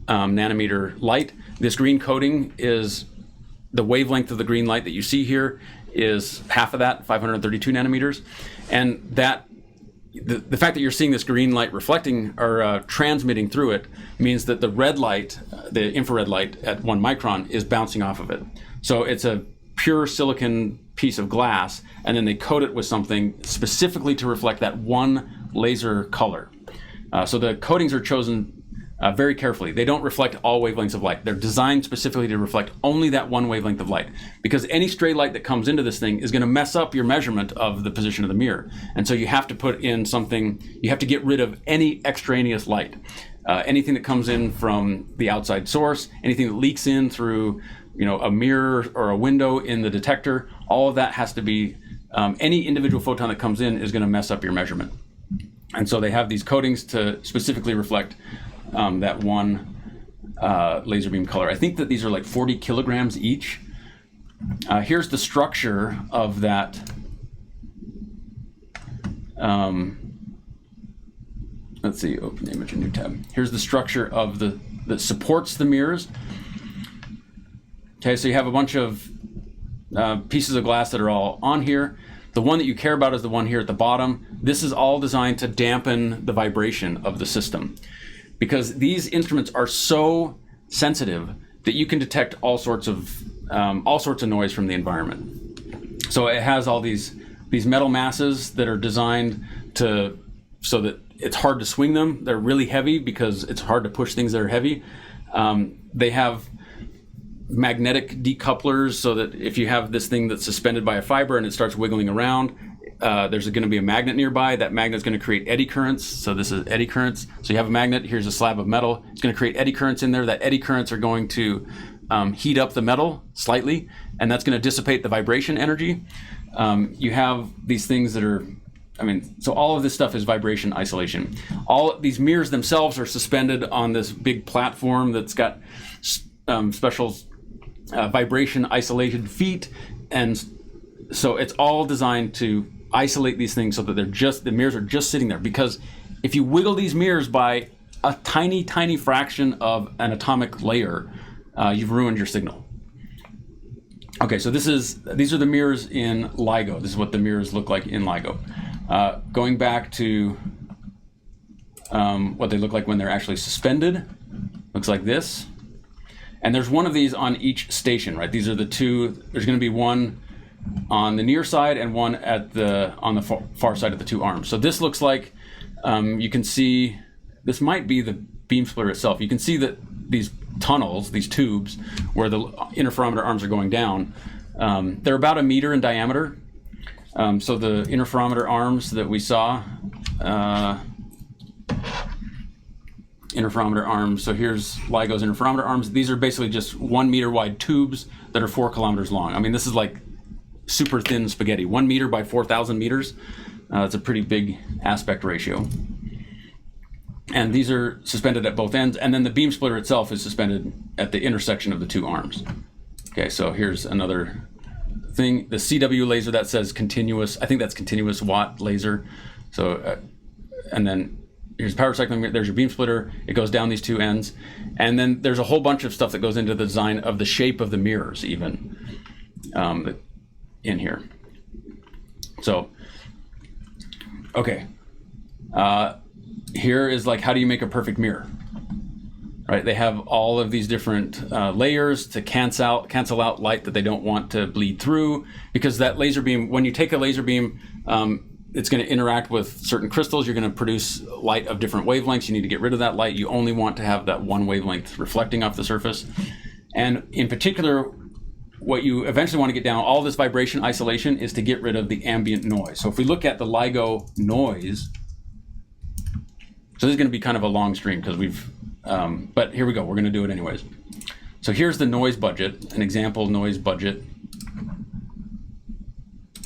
nanometer light. This green coating is the wavelength of the green light that you see here is half of that, 532 nanometers, and that. The fact that you're seeing this green light reflecting or transmitting through it means that the red light, the infrared light at 1 micron, is bouncing off of it. So it's a pure silicon piece of glass, and then they coat it with something specifically to reflect that one laser color. So the coatings are chosen very carefully. They don't reflect all wavelengths of light. They're designed specifically to reflect only that one wavelength of light, because any stray light that comes into this thing is going to mess up your measurement of the position of the mirror. And so you have to put in something, you have to get rid of any extraneous light. Anything that comes in from the outside source, anything that leaks in through a mirror or a window in the detector, all of that has to be, any individual photon that comes in is going to mess up your measurement. And so they have these coatings to specifically reflect that one laser beam color. I think that these are like 40 kilograms each. Here's the structure of that. Let's see, open the image, a new tab. Here's the structure of that supports the mirrors. Okay, so you have a bunch of pieces of glass that are all on here. The one that you care about is the one here at the bottom. This is all designed to dampen the vibration of the system, because these instruments are so sensitive that you can detect all sorts of noise from the environment. So it has all these metal masses that are designed so that it's hard to swing them. They're really heavy because it's hard to push things that are heavy. They have magnetic decouplers, so that if you have this thing that's suspended by a fiber and it starts wiggling around, there's going to be a magnet nearby. That magnet's going to create eddy currents. So this is eddy currents. So you have a magnet, here's a slab of metal. It's going to create eddy currents in there. That eddy currents are going to heat up the metal slightly, and that's going to dissipate the vibration energy. You have these things that are, so all of this stuff is vibration isolation. All these mirrors themselves are suspended on this big platform that's got special vibration isolated feet, and so it's all designed to isolate these things so that the mirrors are just sitting there. Because if you wiggle these mirrors by a tiny fraction of an atomic layer, you've ruined your signal. Okay, so these are the mirrors in LIGO. This is what the mirrors look like in LIGO. Going back to what they look like when they're actually suspended, looks like this. And there's one of these on each station, right? These are the two. There's going to be one on the near side and one on the far side of the two arms. So this looks like, you can see, this might be the beam splitter itself. You can see that these tunnels, these tubes, where the interferometer arms are going down. They're about 1 meter in diameter. So the interferometer arms that we saw, interferometer arms. So here's LIGO's interferometer arms. These are basically just 1 meter wide tubes that are 4 kilometers long. I mean, this is like super thin spaghetti. 1 meter by 4,000 meters. It's a pretty big aspect ratio. And these are suspended at both ends. And then the beam splitter itself is suspended at the intersection of the 2 arms. Okay, so here's another thing. The CW laser that says continuous, I think that's continuous watt laser. So, and then here's power cycling, there's your beam splitter. It goes down these 2 ends. And then there's a whole bunch of stuff that goes into the design of the shape of the mirrors even in here. So, okay. Here is like, how do you make a perfect mirror? Right? They have all of these different layers to cancel out light that they don't want to bleed through, because that laser beam, when you take a laser beam, it's going to interact with certain crystals. You're going to produce light of different wavelengths. You need to get rid of that light. You only want to have that one wavelength reflecting off the surface. And in particular, what you eventually want to get down, all this vibration isolation, is to get rid of the ambient noise. So if we look at the LIGO noise, so this is going to be kind of a long stream because we've, but here we go. We're going to do it anyways. So here's the noise budget, an example noise budget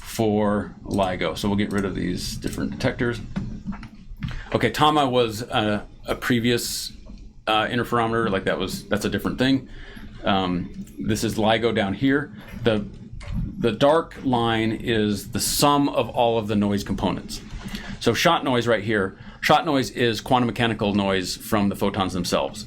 for LIGO. So we'll get rid of these different detectors. Okay, Tama was a previous interferometer, like that's a different thing. This is LIGO down here. The dark line is the sum of all of the noise components. So shot noise right here. Shot noise is quantum mechanical noise from the photons themselves.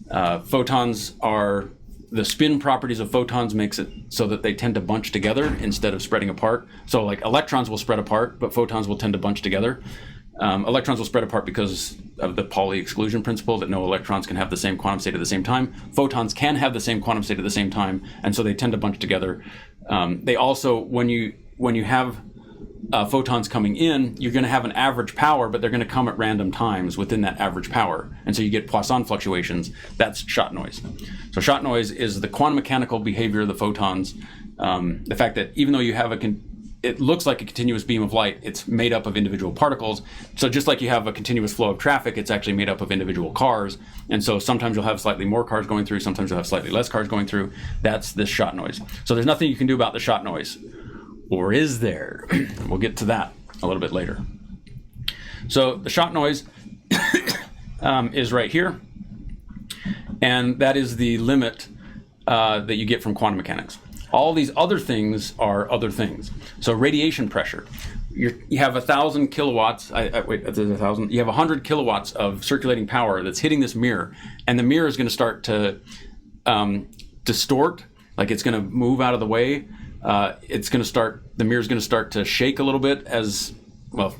Photons are, the spin properties of photons makes it so that they tend to bunch together instead of spreading apart. So like electrons will spread apart, but photons will tend to bunch together. Electrons will spread apart because of the Pauli exclusion principle, that no electrons can have the same quantum state at the same time. Photons can have the same quantum state at the same time, and so they tend to bunch together. They also, when you have photons coming in, you're going to have an average power, but they're going to come at random times within that average power. And so you get Poisson fluctuations. That's shot noise. So shot noise is the quantum mechanical behavior of the photons. The fact that even though you have it looks like a continuous beam of light, it's made up of individual particles. So just like you have a continuous flow of traffic, it's actually made up of individual cars. And so sometimes you'll have slightly more cars going through, sometimes you'll have slightly less cars going through. That's this shot noise. So there's nothing you can do about the shot noise. Or is there? We'll get to that a little bit later. So the shot noise is right here. And that is the limit that you get from quantum mechanics. All these other things are other things. So radiation pressure. You have 1,000 kilowatts. Wait, that's 1,000. You have 100 kilowatts of circulating power that's hitting this mirror, and the mirror is going to start to distort. Like it's going to move out of the way. The mirror is going to start to shake a little bit as well.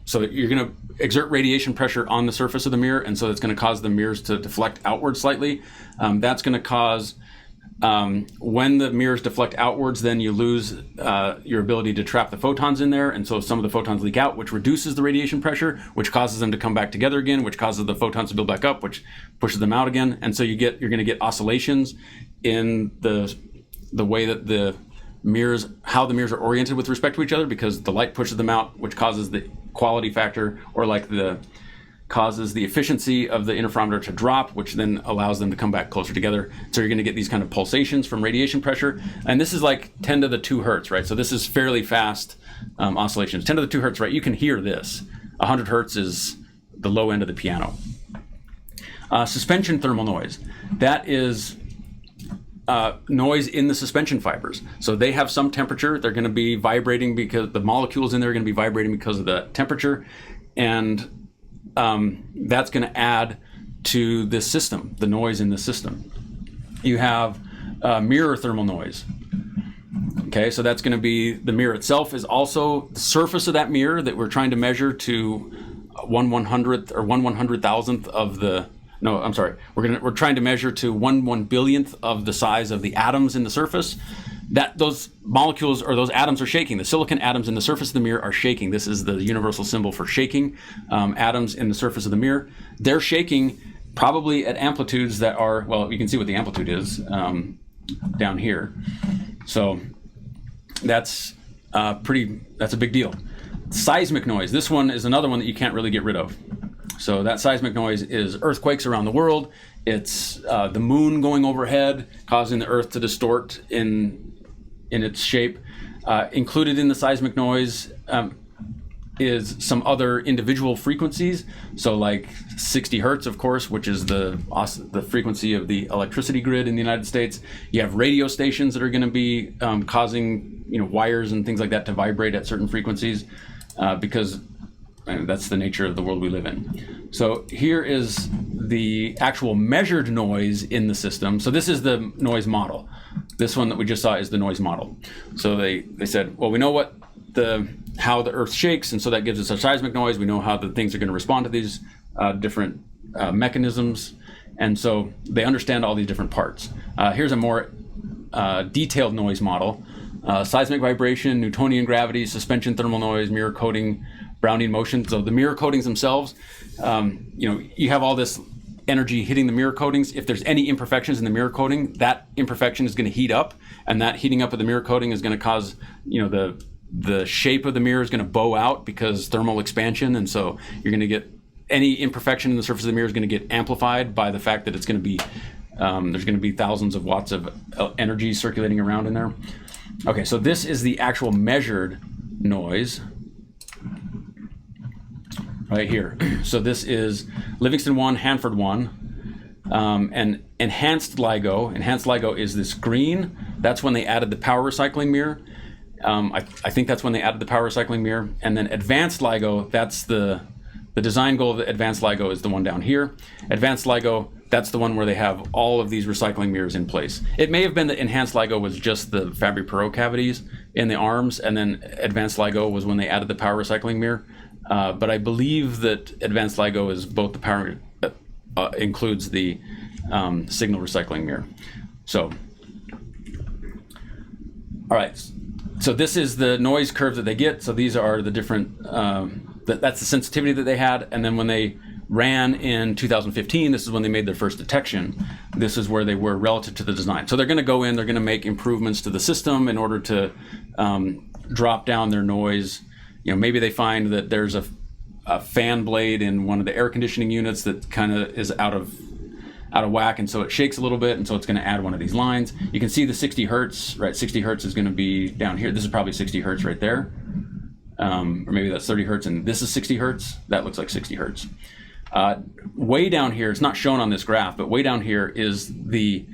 So you're going to exert radiation pressure on the surface of the mirror, and so it's going to cause the mirrors to deflect outward slightly. That's going to cause, when the mirrors deflect outwards, then you lose your ability to trap the photons in there, and so some of the photons leak out, which reduces the radiation pressure, which causes them to come back together again, which causes the photons to build back up, which pushes them out again. And so you're going to get oscillations in the way that the mirrors, how the mirrors are oriented with respect to each other, because the light pushes them out, which causes the quality factor, or like causes the efficiency of the interferometer to drop, which then allows them to come back closer together. So you're going to get these kind of pulsations from radiation pressure. And this is like 10 to the 2 hertz, right? So this is fairly fast oscillations. 10 to the 2 hertz, right? You can hear this. 100 hertz is the low end of the piano. Suspension thermal noise. That is noise in the suspension fibers. So they have some temperature. They're going to be vibrating because the molecules in there are going to be vibrating because of the temperature. And that's going to add to this system, the noise in the system. You have mirror thermal noise. Okay, so that's going to be, the mirror itself is also the surface of that mirror that we're trying to measure to 1/100th or 1/100,000th of the, no, I'm sorry. We're trying to measure to 1/1 billionth of the size of the atoms in the surface. That those molecules or those atoms are shaking. The silicon atoms in the surface of the mirror are shaking. This is the universal symbol for shaking. Atoms in the surface of the mirror, they're shaking probably at amplitudes that are, well, you can see what the amplitude is down here. So that's a big deal. Seismic noise. This one is another one that you can't really get rid of. So that seismic noise is earthquakes around the world. It's the moon going overhead, causing the Earth to distort in its shape. Included in the seismic noise is some other individual frequencies. So like 60 hertz, of course, which is the frequency of the electricity grid in the United States. You have radio stations that are going to be causing wires and things like that to vibrate at certain frequencies because that's the nature of the world we live in. So here is the actual measured noise in the system. So this is the noise model. This one that we just saw is the noise model. So they said, well, we know how the Earth shakes, and so that gives us a seismic noise. We know how the things are going to respond to these different mechanisms, and so they understand all these different parts. Here's a more detailed noise model. Seismic vibration, Newtonian gravity, suspension thermal noise, mirror coating, Brownian motion. So the mirror coatings themselves, you have all this energy hitting the mirror coatings. If there's any imperfections in the mirror coating, that imperfection is going to heat up, and that heating up of the mirror coating is going to cause, the shape of the mirror is going to bow out because thermal expansion, and so you're going to get any imperfection in the surface of the mirror is going to get amplified by the fact that it's going to be there's going to be thousands of watts of energy circulating around in there. Okay, so this is the actual measured noise right here. So this is Livingston 1, Hanford 1, and enhanced LIGO. Enhanced LIGO is this green. That's when they added the power recycling mirror. I think that's when they added the power recycling mirror. And then advanced LIGO, that's the design goal of the advanced LIGO is the one down here. Advanced LIGO, that's the one where they have all of these recycling mirrors in place. It may have been that enhanced LIGO was just the Fabry-Perot cavities in the arms, and then advanced LIGO was when they added the power recycling mirror. But I believe that advanced LIGO is both the power, includes the signal recycling mirror. So, all right. So this is the noise curve that they get. So these are the different, that's the sensitivity that they had. And then when they ran in 2015, this is when they made their first detection. This is where they were relative to the design. So they're going to go in, they're going to make improvements to the system in order to drop down their noise. Maybe they find that there's a fan blade in one of the air conditioning units that kind of is out of whack, and so it shakes a little bit, and so it's going to add one of these lines. You can see the 60 hertz, right? 60 hertz is going to be down here. This is probably 60 hertz right there. Or maybe that's 30 hertz, and this is 60 hertz. That looks like 60 hertz. Way down here, it's not shown on this graph, but way down here is the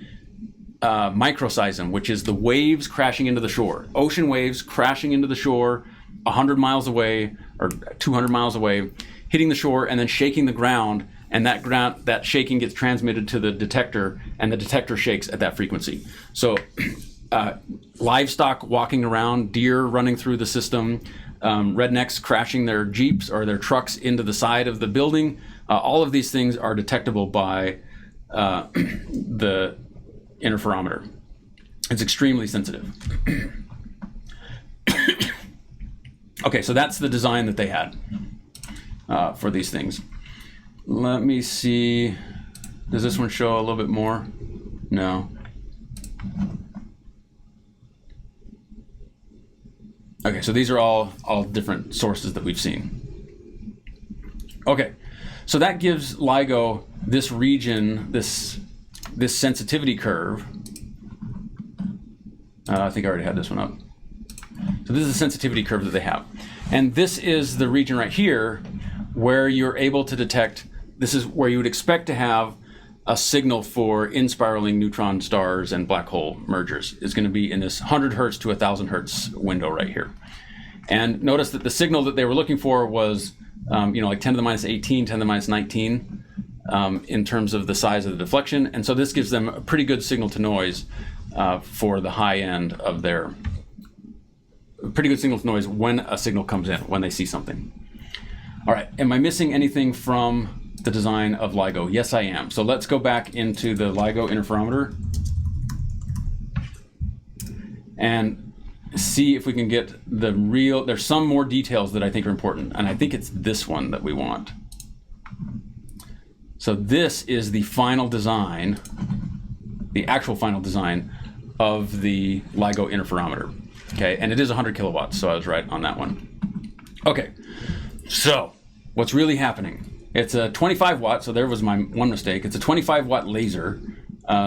Microseism, which is the waves crashing into the shore. Ocean waves crashing into the shore 100 miles away or 200 miles away, hitting the shore and then shaking the ground, and that shaking gets transmitted to the detector, and the detector shakes at that frequency. So livestock walking around, deer running through the system, rednecks crashing their Jeeps or their trucks into the side of the building, all of these things are detectable by the interferometer. It's extremely sensitive. Okay, so that's the design that they had for these things. Let me see. Does this one show a little bit more? No. Okay, so these are all different sources that we've seen. Okay, so that gives LIGO this region, this sensitivity curve. I think I already had this one up. So this is the sensitivity curve that they have. And this is the region right here where you're able to detect, this is where you would expect to have a signal for inspiraling neutron stars and black hole mergers. Is going to be in this 100 hertz to 1,000 hertz window right here. And notice that the signal that they were looking for was, like 10 to the minus 18, 10 to the minus 19 in terms of the size of the deflection. And so this gives them a pretty good signal to noise for the high end of their, pretty good signal to noise when a signal comes in, when they see something. All right, am I missing anything from the design of LIGO? Yes, I am. So let's go back into the LIGO interferometer and see if we can get the real, there's some more details that I think are important, and I think it's this one that we want. So this is the final design, the actual final design of the LIGO interferometer. Okay, and it is 100 kilowatts, so I was right on that one. Okay, so what's really happening? It's a 25 watt, so there was my one mistake. It's a 25 watt laser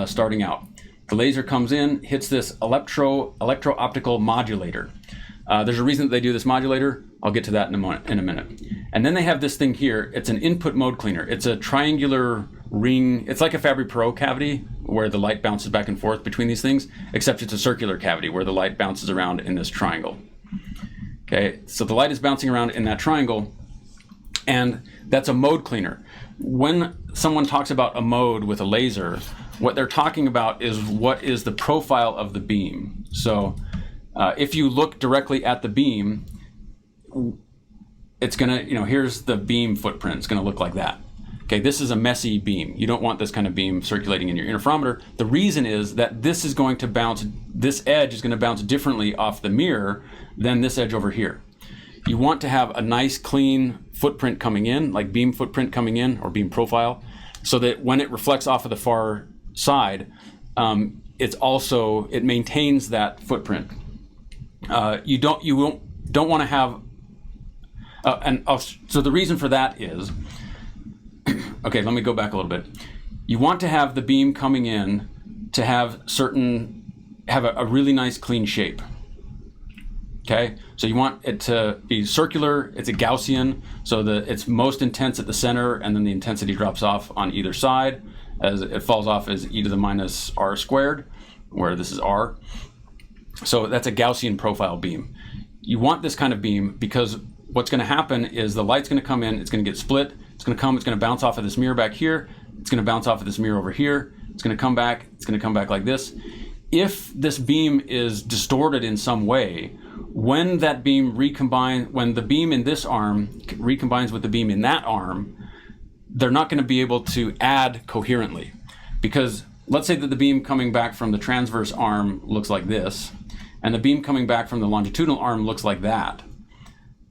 starting out. The laser comes in, hits this electro-optical modulator. There's a reason that they do this modulator. I'll get to that in a minute. And then they have this thing here. It's an input mode cleaner. It's a triangular ring. It's like a Fabry-Perot cavity where the light bounces back and forth between these things, except it's a circular cavity where the light bounces around in this triangle. Okay, so the light is bouncing around in that triangle, and that's a mode cleaner. When someone talks about a mode with a laser, what they're talking about is what is the profile of the beam. So if you look directly at the beam, it's gonna, here's the beam footprint. It's gonna look like that. Okay, this is a messy beam. You don't want this kind of beam circulating in your interferometer. The reason is that this is going to bounce, this edge is gonna bounce differently off the mirror than this edge over here. You want to have a nice clean footprint coming in, like beam footprint coming in, or beam profile, so that when it reflects off of the far side, it maintains that footprint. You don't want to have, so the reason for that is, okay, let me go back a little bit. You want to have the beam coming in to have a really nice clean shape. Okay, so you want it to be circular. It's a Gaussian, so that it's most intense at the center, and then the intensity drops off on either side as it falls off as e to the minus r squared, where this is r. So that's a Gaussian profile beam. You want this kind of beam because what's going to happen is the light's going to come in, it's going to get split, it's going to bounce off of this mirror back here, it's going to bounce off of this mirror over here, it's going to come back like this. If this beam is distorted in some way, when that beam when the beam in this arm recombines with the beam in that arm, they're not going to be able to add coherently. Because let's say that the beam coming back from the transverse arm looks like this, and the beam coming back from the longitudinal arm looks like that,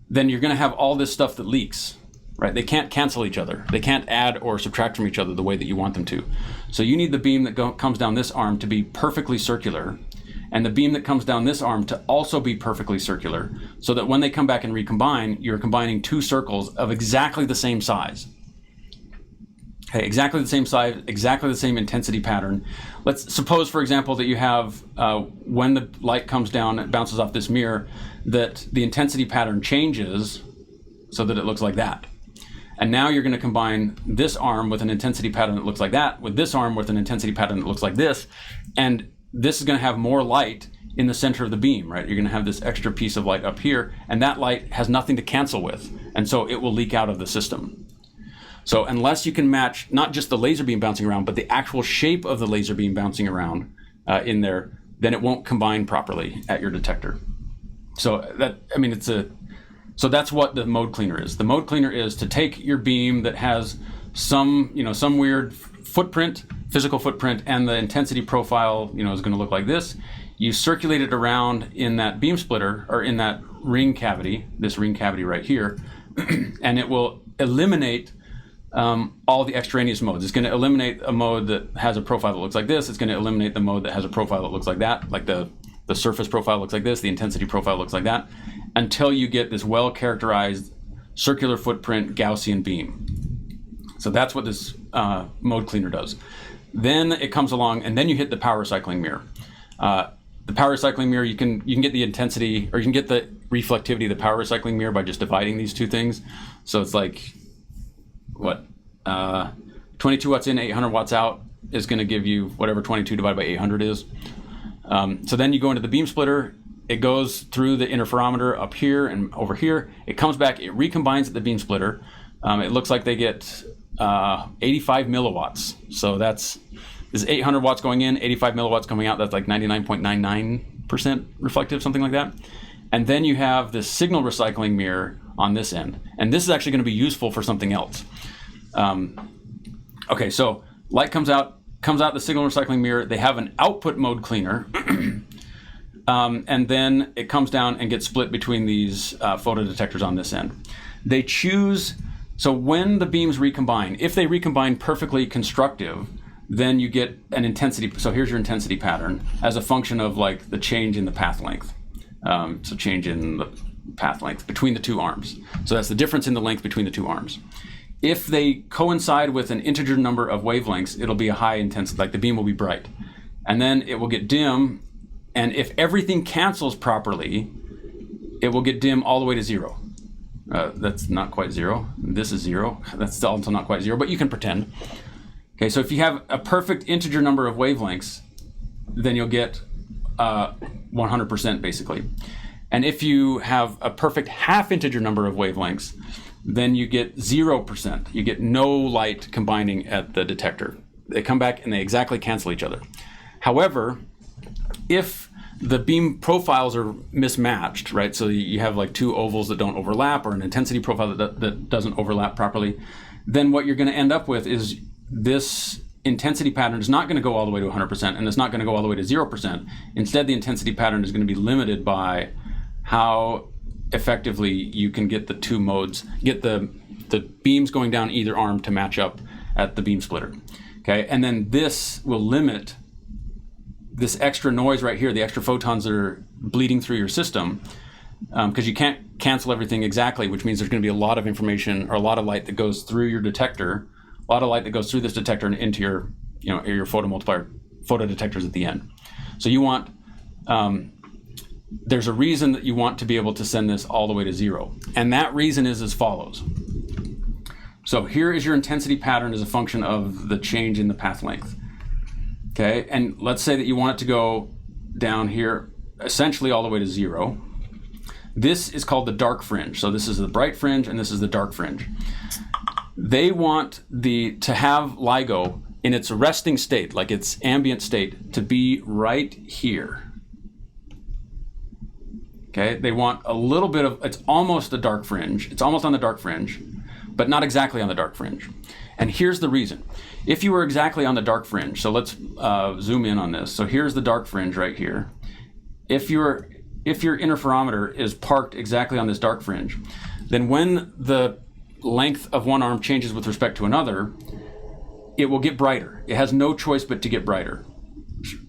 then you're going to have all this stuff that leaks, right? They can't cancel each other. They can't add or subtract from each other the way that you want them to. So you need the beam that comes down this arm to be perfectly circular, and the beam that comes down this arm to also be perfectly circular, so that when they come back and recombine, you're combining two circles of exactly the same size. Okay, exactly the same size, exactly the same intensity pattern. Let's suppose, for example, that you have, when the light comes down, it bounces off this mirror, that the intensity pattern changes so that it looks like that. And now you're going to combine this arm with an intensity pattern that looks like that, with this arm with an intensity pattern that looks like this, and this is going to have more light in the center of the beam, right? You're going to have this extra piece of light up here, and that light has nothing to cancel with, and so it will leak out of the system. So unless you can match not just the laser beam bouncing around, but the actual shape of the laser beam bouncing around in there, then it won't combine properly at your detector. So so that's what the mode cleaner is. The mode cleaner is to take your beam that has some weird footprint, physical footprint, and the intensity profile, is going to look like this. You circulate it around in that beam splitter, or in that ring cavity, this ring cavity right here, and it will eliminate all the extraneous modes. It's going to eliminate a mode that has a profile that looks like this. It's going to eliminate the mode that has a profile that looks like that, like the surface profile looks like this, the intensity profile looks like that, until you get this well-characterized circular footprint Gaussian beam. So that's what this mode cleaner does. Then it comes along, and then you hit the power cycling mirror. The power cycling mirror, you can get the intensity, or you can get the reflectivity of the power cycling mirror by just dividing these two things. So it's like, 22 watts in, 800 watts out is going to give you whatever 22 divided by 800 is. So then you go into the beam splitter. It goes through the interferometer up here and over here. It comes back, it recombines at the beam splitter. It looks like they get 85 milliwatts. So this is 800 watts going in, 85 milliwatts coming out. That's like 99.99% reflective, something like that. And then you have this signal recycling mirror on this end. And this is actually going to be useful for something else. Okay, so light comes out the signal recycling mirror. They have an output mode cleaner. And then it comes down and gets split between these photodetectors on this end. They choose So when the beams recombine, if they recombine perfectly constructive, then you get an intensity. So here's your intensity pattern as a function of like the change in the path length. So change in the path length between the two arms. So that's the difference in the length between the two arms. If they coincide with an integer number of wavelengths, it'll be a high intensity, like the beam will be bright. And then it will get dim, and if everything cancels properly, it will get dim all the way to 0. That's not quite 0. This is 0. That's also not quite 0, but you can pretend. Okay, so if you have a perfect integer number of wavelengths, then you'll get 100% basically. And if you have a perfect half integer number of wavelengths, then you get 0%. You get no light combining at the detector. They come back and they exactly cancel each other. However, if the beam profiles are mismatched, right? So you have like two ovals that don't overlap, or an intensity profile that doesn't overlap properly, then what you're going to end up with is this intensity pattern is not going to go all the way to 100%, and it's not going to go all the way to 0%. Instead, the intensity pattern is going to be limited by how effectively you can get the two modes, get the beams going down either arm to match up at the beam splitter. Okay, and then this will limit this extra noise right here, the extra photons that are bleeding through your system, because you can't cancel everything exactly, which means there's going to be a lot of information or a lot of light that goes through your detector, a lot of light that goes through this detector and into your, your photodetectors at the end. So you want, there's a reason that you want to be able to send this all the way to 0, and that reason is as follows. So here is your intensity pattern as a function of the change in the path length. Okay, and let's say that you want it to go down here essentially all the way to 0. This is called the dark fringe. So this is the bright fringe and this is the dark fringe. They want to have LIGO in its resting state, like its ambient state, to be right here. Okay, they want a little bit of, it's almost a dark fringe. It's almost on the dark fringe, but not exactly on the dark fringe. And here's the reason. If you were exactly on the dark fringe, so let's zoom in on this. So here's the dark fringe right here. If your interferometer is parked exactly on this dark fringe, then when the length of one arm changes with respect to another, it will get brighter. It has no choice but to get brighter.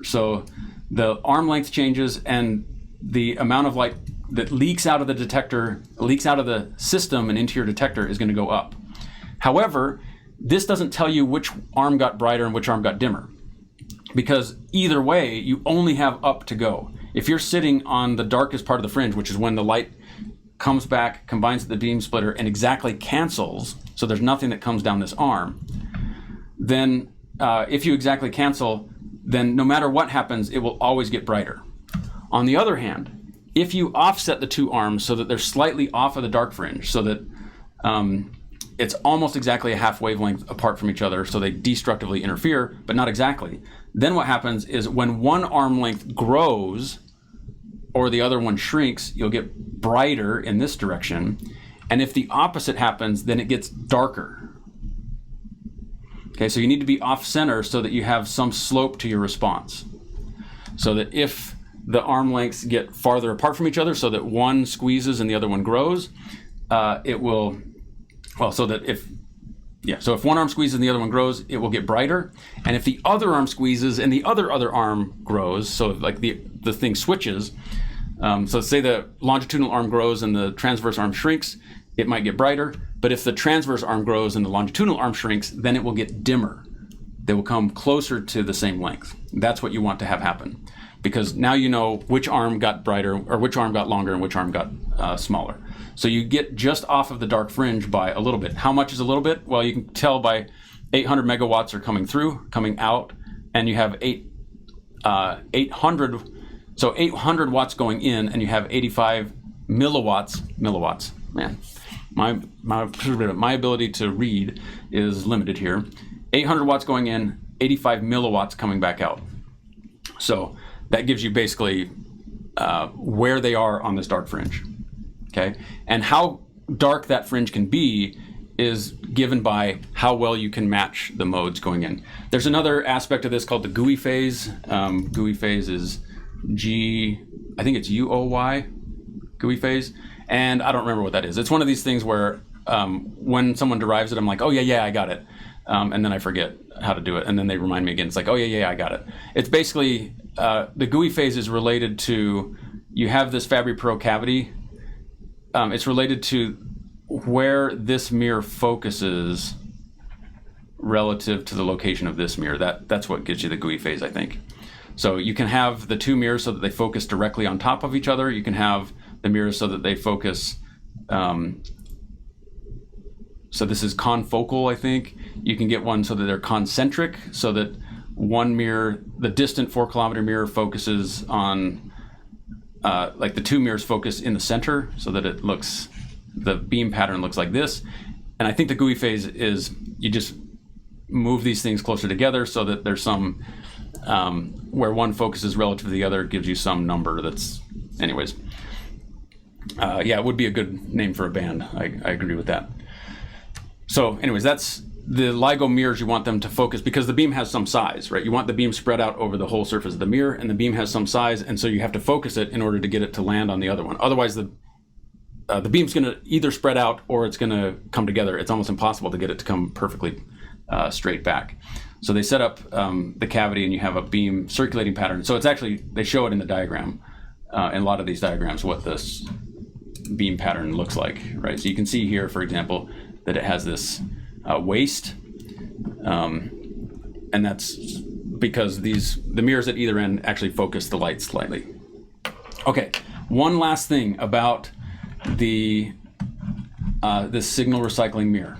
So the arm length changes, and the amount of light that leaks out of the detector, leaks out of the system and into your detector is going to go up. However, this doesn't tell you which arm got brighter and which arm got dimmer, because either way, you only have up to go. If you're sitting on the darkest part of the fringe, which is when the light comes back, combines with the beam splitter, and exactly cancels, so there's nothing that comes down this arm, then if you exactly cancel, then no matter what happens, it will always get brighter. On the other hand, if you offset the two arms so that they're slightly off of the dark fringe, so that it's almost exactly a half wavelength apart from each other, so they destructively interfere, but not exactly, then what happens is when one arm length grows or the other one shrinks, you'll get brighter in this direction. And if the opposite happens, then it gets darker. Okay, so you need to be off center so that you have some slope to your response. So that if the arm lengths get farther apart from each other, so that one squeezes and the other one grows, it will, well, so that if one arm squeezes and the other one grows, it will get brighter. And if the other arm squeezes and the other arm grows, so like the thing switches, so say the longitudinal arm grows and the transverse arm shrinks, it might get brighter. But if the transverse arm grows and the longitudinal arm shrinks, then it will get dimmer. They will come closer to the same length. That's what you want to have happen, because now you know which arm got brighter, or which arm got longer and which arm got smaller. So you get just off of the dark fringe by a little bit. How much is a little bit? Well, you can tell by 800 megawatts are coming out, and you have 800 watts going in, and you have 85 milliwatts. Man, my ability to read is limited here. 800 watts going in, 85 milliwatts coming back out. So that gives you basically where they are on this dark fringe. Okay, and how dark that fringe can be is given by how well you can match the modes going in. There's another aspect of this called the GUI phase. GUI phase is I think it's UOY, GUI phase, and I don't remember what that is. It's one of these things where when someone derives it, I'm like, oh yeah, I got it. And then I forget how to do it. And then they remind me again. It's like, oh yeah, I got it. It's basically, the GUI phase is related to, you have this Fabry-Perot cavity. It's related to where this mirror focuses relative to the location of this mirror. That's what gives you the GUI phase, I think. So you can have the two mirrors so that they focus directly on top of each other. You can have the mirrors so that they focus, so this is confocal, I think. You can get one so that they're concentric, so that one mirror, the distant 4-kilometer mirror, focuses on, like the two mirrors focus in the center, so that it looks, the beam pattern looks like this. And I think the GUI phase is, you just move these things closer together so that there's some, where one focuses relative to the other gives you some number that's, anyways. Yeah, it would be a good name for a band. I agree with that. So anyways, that's the LIGO mirrors. You want them to focus because the beam has some size, right? You want the beam spread out over the whole surface of the mirror, and the beam has some size, and so you have to focus it in order to get it to land on the other one. Otherwise, the beam's going to either spread out or it's going to come together. It's almost impossible to get it to come perfectly straight back. So they set up the cavity, and you have a beam circulating pattern. So it's actually, they show it in the diagram, in a lot of these diagrams, what this beam pattern looks like, right? So you can see here, for example, that it has this waist, and that's because the mirrors at either end actually focus the light slightly. Okay, one last thing about this signal recycling mirror,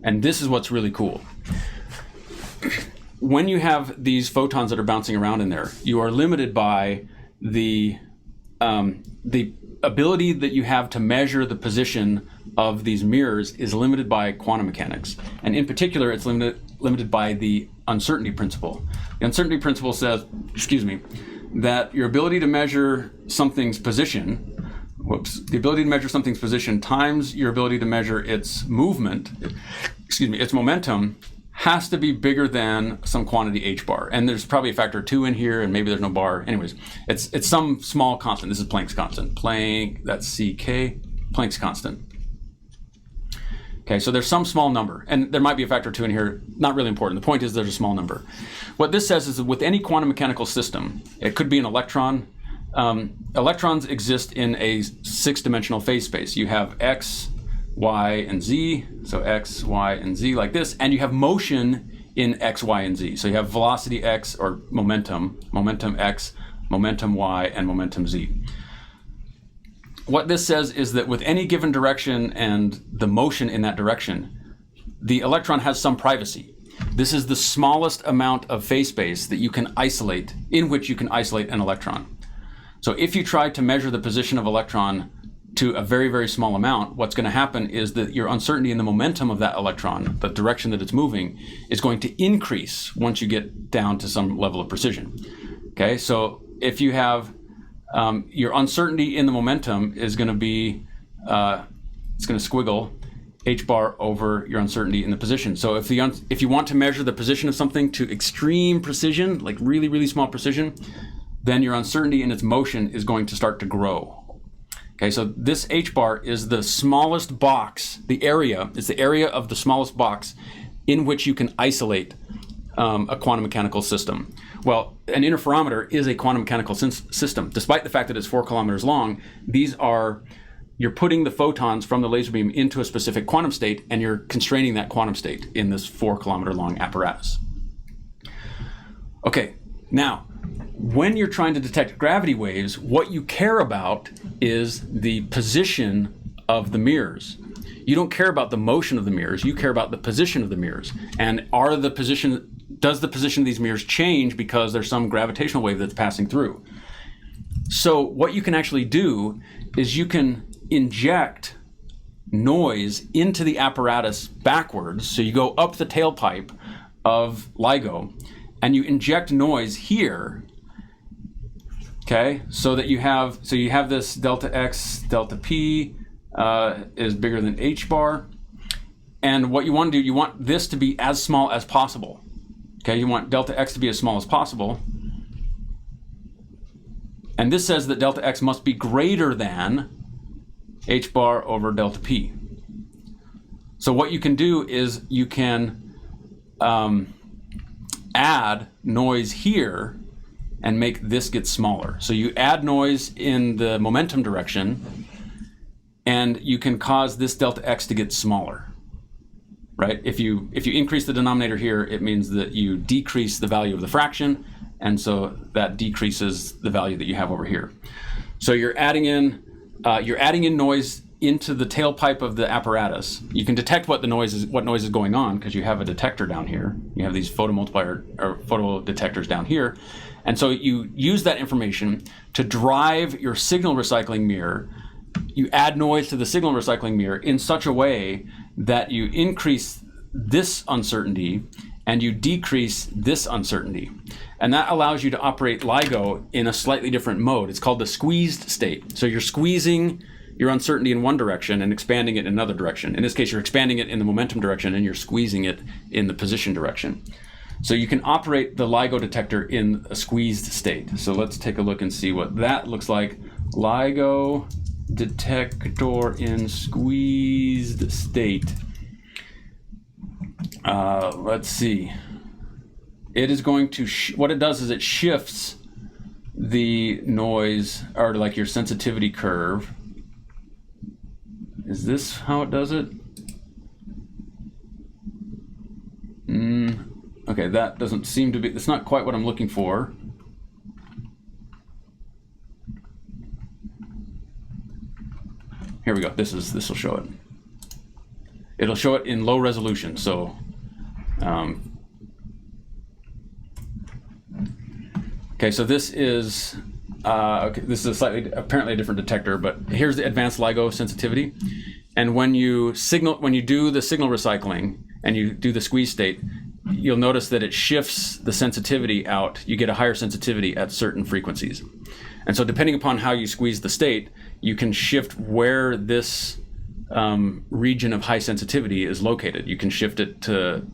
and this is what's really cool. When you have these photons that are bouncing around in there, you are limited by the ability that you have to measure the position of these mirrors is limited by quantum mechanics. And in particular, it's limited by the uncertainty principle. The uncertainty principle says, that your ability to measure something's position, the ability to measure something's position times your ability to measure its movement, its momentum, has to be bigger than some quantity h bar. And there's probably a factor 2 in here, and maybe there's no bar. Anyways, it's some small constant. This is Planck's constant. Planck, that's CK, Planck's constant. Okay, so there's some small number, and there might be a factor 2 in here, not really important. The point is there's a small number. What this says is that with any quantum mechanical system, it could be an electron. Electrons exist in a 6-dimensional phase space. You have X, Y, and Z, so X, Y, and Z like this, and you have motion in X, Y, and Z. So you have velocity X, or momentum X, momentum Y, and momentum Z. What this says is that with any given direction and the motion in that direction, the electron has some privacy. This is the smallest amount of phase space that you can isolate, in which you can isolate an electron. So if you try to measure the position of electron to a very, very small amount, what's going to happen is that your uncertainty in the momentum of that electron, the direction that it's moving, is going to increase once you get down to some level of precision. Okay, so if you have your uncertainty in the momentum is going to be, it's going to squiggle h bar over your uncertainty in the position. So if you want to measure the position of something to extreme precision, like really, really small precision, then your uncertainty in its motion is going to start to grow. Okay, so this h bar is the smallest box, the area of the smallest box in which you can isolate a quantum mechanical system. Well, an interferometer is a quantum mechanical system. Despite the fact that it's 4 kilometers long, you're putting the photons from the laser beam into a specific quantum state, and you're constraining that quantum state in this 4 kilometer long apparatus. Okay, now, when you're trying to detect gravity waves, what you care about is the position of the mirrors. You don't care about the motion of the mirrors, you care about the position of the mirrors. And does the position of these mirrors change because there's some gravitational wave that's passing through? So what you can actually do is you can inject noise into the apparatus backwards. So you go up the tailpipe of LIGO and you inject noise here, okay? So that you have this delta X, delta P is bigger than h bar. And what you want to do, you want this to be as small as possible. Okay, you want delta X to be as small as possible. And this says that delta X must be greater than h bar over delta P. So what you can do is you can add noise here and make this get smaller. So you add noise in the momentum direction, and you can cause this delta x to get smaller, right? If you increase the denominator here, it means that you decrease the value of the fraction, and so that decreases the value that you have over here. So you're adding in noise into the tailpipe of the apparatus. You can detect what noise is going on because you have a detector down here. You have these photomultiplier or photo detectors down here. And so you use that information to drive your signal recycling mirror. You add noise to the signal recycling mirror in such a way that you increase this uncertainty and you decrease this uncertainty. And that allows you to operate LIGO in a slightly different mode. It's called the squeezed state. So you're squeezing your uncertainty in one direction and expanding it in another direction. In this case, you're expanding it in the momentum direction and you're squeezing it in the position direction. So you can operate the LIGO detector in a squeezed state. So let's take a look and see what that looks like. LIGO detector in squeezed state. Let's see. It is going to, what it does is it shifts the noise, or like your sensitivity curve. Is this how it does it? Okay, that doesn't seem to be, it's not quite what I'm looking for. Here we go, this will show it. It'll show it in low resolution, so okay, so this is this is apparently a different detector, but here's the advanced LIGO sensitivity. And when you do the signal recycling and you do the squeeze state, you'll notice that it shifts the sensitivity out. You get a higher sensitivity at certain frequencies. And so depending upon how you squeeze the state, you can shift where this region of high sensitivity is located. You can shift it to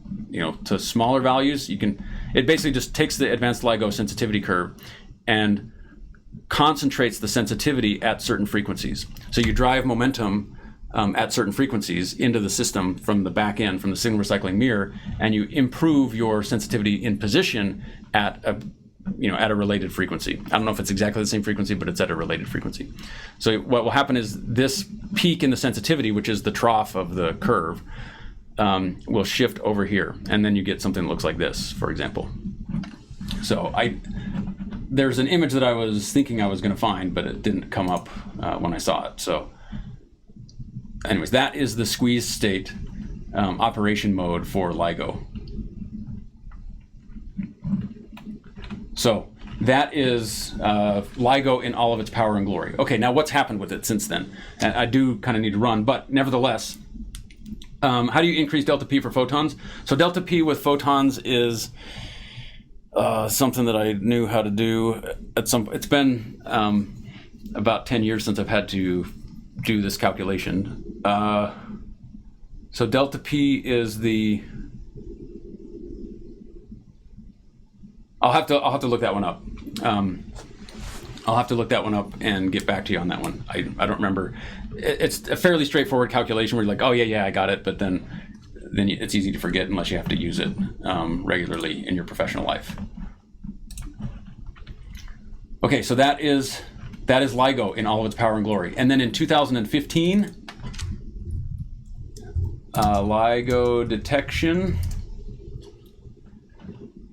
smaller values. It basically just takes the advanced LIGO sensitivity curve and concentrates the sensitivity at certain frequencies. So you drive momentum at certain frequencies into the system from the back end, from the signal recycling mirror, and you improve your sensitivity in position at a related frequency. I don't know if it's exactly the same frequency, but it's at a related frequency. So what will happen is this peak in the sensitivity, which is the trough of the curve, will shift over here, and then you get something that looks like this, for example. So there's an image that I was thinking I was going to find, but it didn't come up when I saw it. So anyways, that is the squeeze state operation mode for LIGO. So that is LIGO in all of its power and glory. Okay, now what's happened with it since then? And I do kind of need to run, but nevertheless, how do you increase delta P for photons? So delta P with photons is something that I knew how to do it's been about 10 years since I've had to do this calculation. So delta P is the, I'll have to look that one up. I'll have to look that one up and get back to you on that one. I don't remember. It's a fairly straightforward calculation where you're like, oh yeah, I got it, but then it's easy to forget unless you have to use it regularly in your professional life. Okay, so that is LIGO in all of its power and glory. And then in 2015, Ligo Detection,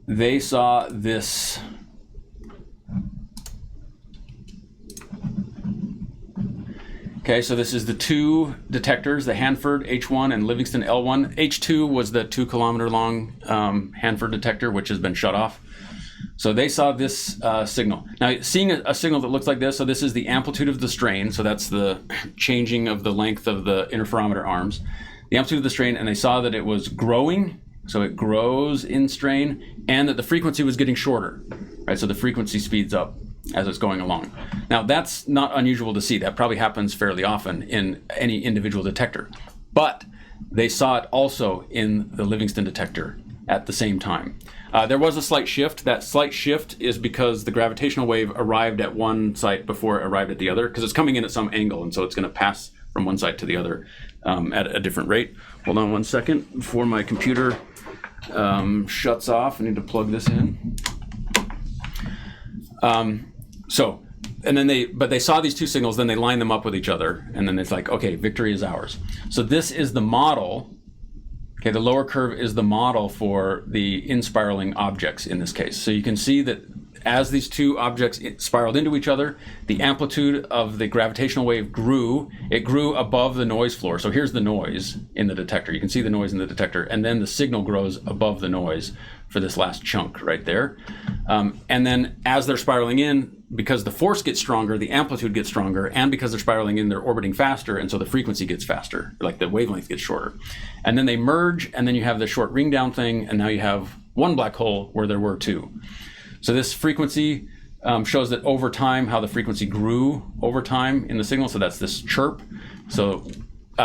they saw this okay, so this is the two detectors, the Hanford H1 and Livingston L1. H2 was the 2 kilometer long Hanford detector, which has been shut off. So they saw this signal. Now, seeing a signal that looks like this, so this is the amplitude of the strain, so that's the changing of the length of the interferometer arms. The amplitude of the strain, and they saw that it was growing, so it grows in strain, and that the frequency was getting shorter, right? So the frequency speeds up as it's going along. Now, that's not unusual to see. That probably happens fairly often in any individual detector. But they saw it also in the Livingston detector at the same time. There was a slight shift. That slight shift is because the gravitational wave arrived at one site before it arrived at the other, because it's coming in at some angle, and so it's going to pass from one site to the other. at a different rate. Hold on one second before my computer shuts off. I need to plug this in. And then they saw these two signals, then they lined them up with each other, and then it's like, okay, victory is ours. So this is the model. Okay, the lower curve is the model for the inspiraling objects in this case. So you can see that as these two objects spiraled into each other, the amplitude of the gravitational wave grew. It grew above the noise floor. So here's the noise in the detector. You can see the noise in the detector, and then the signal grows above the noise for this last chunk right there. And then as they're spiraling in, because the force gets stronger, the amplitude gets stronger, and because they're spiraling in, they're orbiting faster, and so the frequency gets faster, like the wavelength gets shorter. And then they merge, and then you have the short ring down thing, and now you have one black hole where there were two. So this frequency shows that over time, how the frequency grew over time in the signal. So that's this chirp. So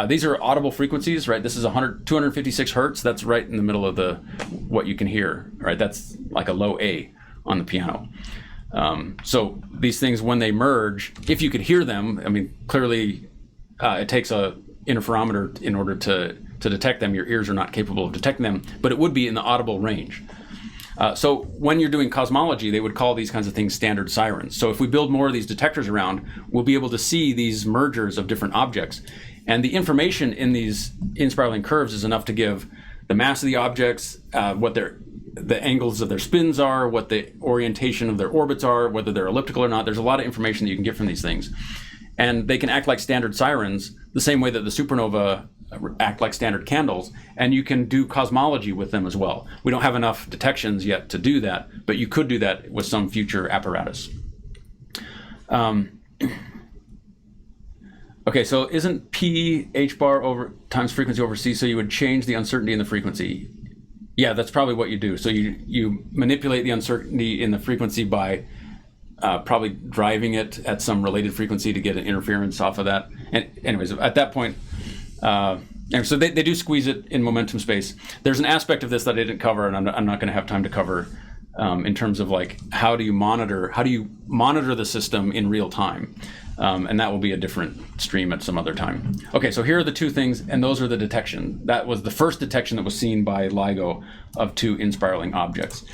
these are audible frequencies, right? This is 256 hertz. That's right in the middle of what you can hear, right? That's like a low A on the piano. So these things, when they merge, if you could hear them, I mean, clearly it takes a interferometer in order to detect them. Your ears are not capable of detecting them, but it would be in the audible range. So when you're doing cosmology, they would call these kinds of things standard sirens. So if we build more of these detectors around, we'll be able to see these mergers of different objects. And the information in these inspiraling curves is enough to give the mass of the objects, what the angles of their spins are, what the orientation of their orbits are, whether they're elliptical or not. There's a lot of information that you can get from these things. And they can act like standard sirens, the same way that the supernova act like standard candles, and you can do cosmology with them as well. We don't have enough detections yet to do that, but you could do that with some future apparatus. Okay, so isn't P h bar over times frequency over C, so you would change the uncertainty in the frequency? Yeah, that's probably what you do. So you manipulate the uncertainty in the frequency by probably driving it at some related frequency to get an interference off of that. And anyways, at that point, and so they do squeeze it in momentum space. There's an aspect of this that I didn't cover, and I'm not going to have time to cover, in terms of like how do you monitor the system in real time, and that will be a different stream at some other time. Okay, so here are the two things, and those are the detection. That was the first detection that was seen by LIGO of two inspiraling objects.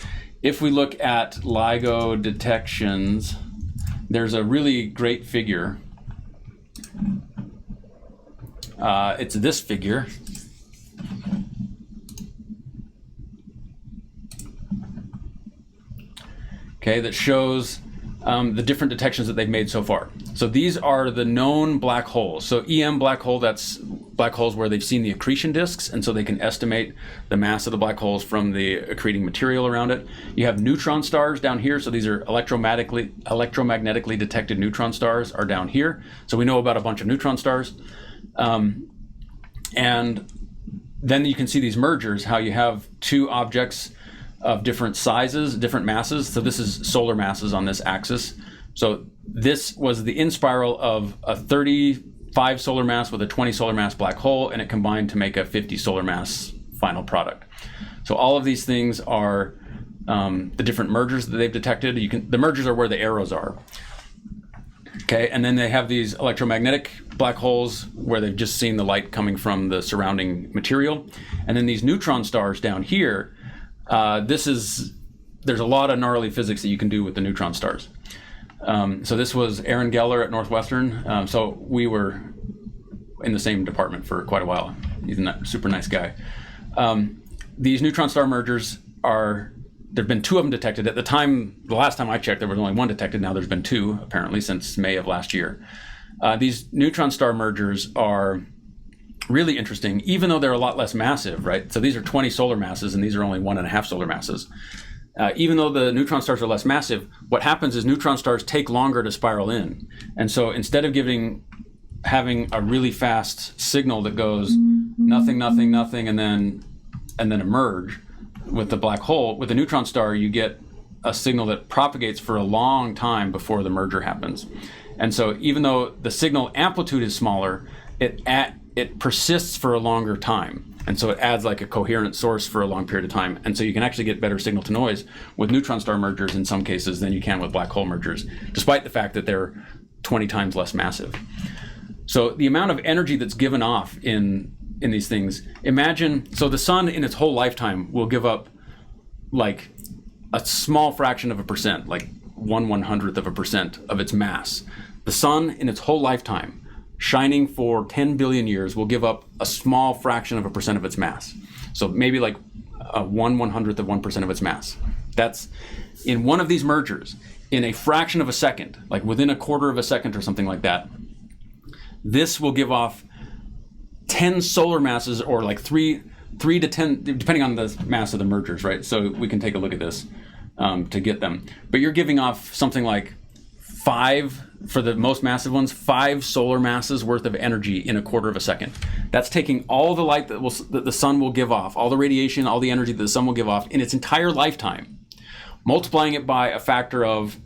If we look at LIGO detections, there's a really great figure. It's this figure. Okay, that shows the different detections that they've made so far. So these are the known black holes. So EM black hole, that's black holes where they've seen the accretion disks, and so they can estimate the mass of the black holes from the accreting material around it. You have neutron stars down here. So these are electromagnetically detected neutron stars are down here. So we know about a bunch of neutron stars. And then you can see these mergers, how you have two objects of different sizes, different masses. So this is solar masses on this axis. So this was the inspiral of a 35 solar mass with a 20 solar mass black hole, and it combined to make a 50 solar mass final product. So all of these things are the different mergers that they've detected. The mergers are where the arrows are. Okay, and then they have these electromagnetic black holes where they've just seen the light coming from the surrounding material. And then these neutron stars down here, there's a lot of gnarly physics that you can do with the neutron stars. So this was Aaron Geller at Northwestern. So we were in the same department for quite a while. He's a super nice guy. These neutron star mergers there've been two of them detected. At the last time I checked, there was only one detected. Now there's been two, apparently, since May of last year. These neutron star mergers are really interesting, even though they're a lot less massive, right? So these are 20 solar masses, and these are only 1.5 solar masses. Even though the neutron stars are less massive, what happens is neutron stars take longer to spiral in. And so instead of having a really fast signal that goes nothing, nothing, nothing, and then a merge, with the black hole, with the neutron star, you get a signal that propagates for a long time before the merger happens. And so even though the signal amplitude is smaller, it persists for a longer time. And so it adds like a coherent source for a long period of time. And so you can actually get better signal to noise with neutron star mergers in some cases than you can with black hole mergers, despite the fact that they're 20 times less massive. So the amount of energy that's given off in these things, imagine, so the sun in its whole lifetime will give up like a small fraction of a percent, like 1/100th of a percent of its mass. The sun in its whole lifetime, shining for 10 billion years, will give up a small fraction of a percent of its mass. So maybe like a 1/100th of 1% of its mass. That's in one of these mergers, in a fraction of a second, like within a quarter of a second or something like that. This will give off 10 solar masses, or like 3 to 10, depending on the mass of the mergers, right? So we can take a look at this to get them. But you're giving off something like 5, for the most massive ones, 5 solar masses worth of energy in a quarter of a second. That's taking all the light that the sun will give off, all the radiation, all the energy that the sun will give off in its entire lifetime, multiplying it by a factor of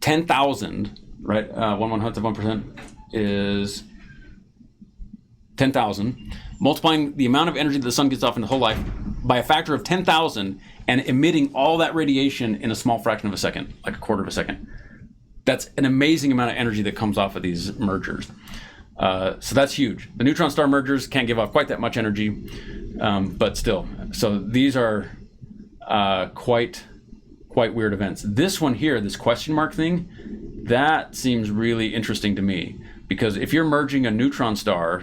10,000, right? 1/100th of 1% is 10,000, multiplying the amount of energy that the sun gets off in the whole life by a factor of 10,000 and emitting all that radiation in a small fraction of a second, like a quarter of a second. That's an amazing amount of energy that comes off of these mergers. So that's huge. The neutron star mergers can't give off quite that much energy, but still. So these are quite weird events. This one here, this question mark thing, that seems really interesting to me, because if you're merging a neutron star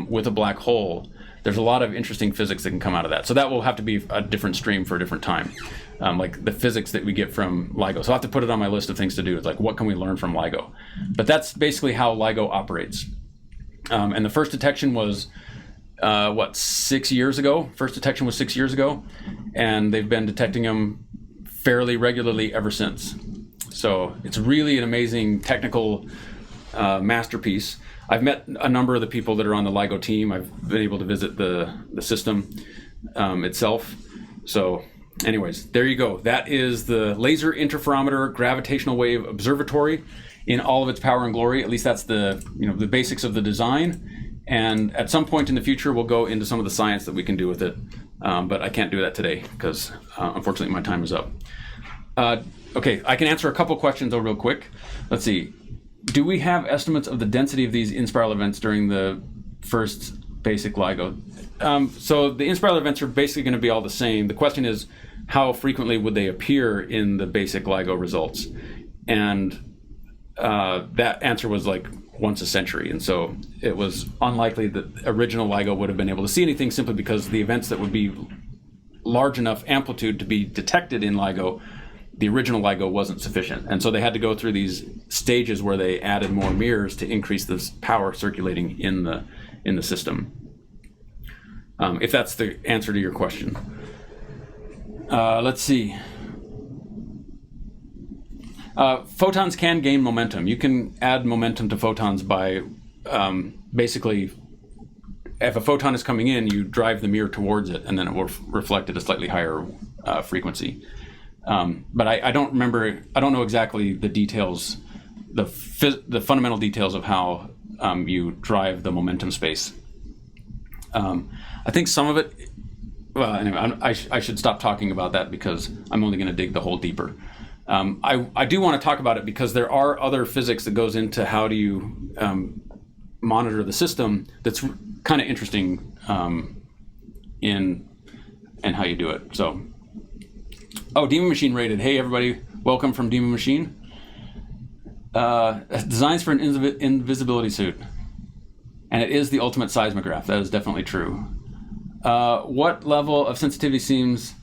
with a black hole, there's a lot of interesting physics that can come out of that. So that will have to be a different stream for a different time, like the physics that we get from LIGO. So I'll have to put it on my list of things to do. It's like, what can we learn from LIGO? But that's basically how LIGO operates. And the first detection was, 6 years ago? First detection was 6 years ago, and they've been detecting them fairly regularly ever since. So it's really an amazing technical masterpiece. I've met a number of the people that are on the LIGO team. I've been able to visit the system itself. So anyways, there you go. That is the Laser Interferometer Gravitational Wave Observatory in all of its power and glory. At least that's the basics of the design. And at some point in the future, we'll go into some of the science that we can do with it. But I can't do that today because unfortunately my time is up. Okay, I can answer a couple questions real quick. Let's see. Do we have estimates of the density of these inspiral events during the first basic LIGO? So the inspiral events are basically going to be all the same. The question is, how frequently would they appear in the basic LIGO results? And that answer was like once a century. And so it was unlikely that original LIGO would have been able to see anything, simply because the events that would be large enough amplitude to be detected in LIGO, the original LIGO wasn't sufficient. And so they had to go through these stages where they added more mirrors to increase the power circulating in the system. If that's the answer to your question. Let's see. Photons can gain momentum. You can add momentum to photons by basically, if a photon is coming in, you drive the mirror towards it, and then it will reflect at a slightly higher frequency. But I don't remember, I don't know exactly the details, the fundamental details of how you drive the momentum space. I think some of it, well, anyway, I should stop talking about that because I'm only going to dig the hole deeper. I do want to talk about it because there are other physics that goes into how do you monitor the system that's kind of interesting in how you do it. So. Oh, Demon Machine rated. Hey, everybody. Welcome from Demon Machine. Designs for an invisibility suit. And it is the ultimate seismograph. That is definitely true. What level of sensitivity seems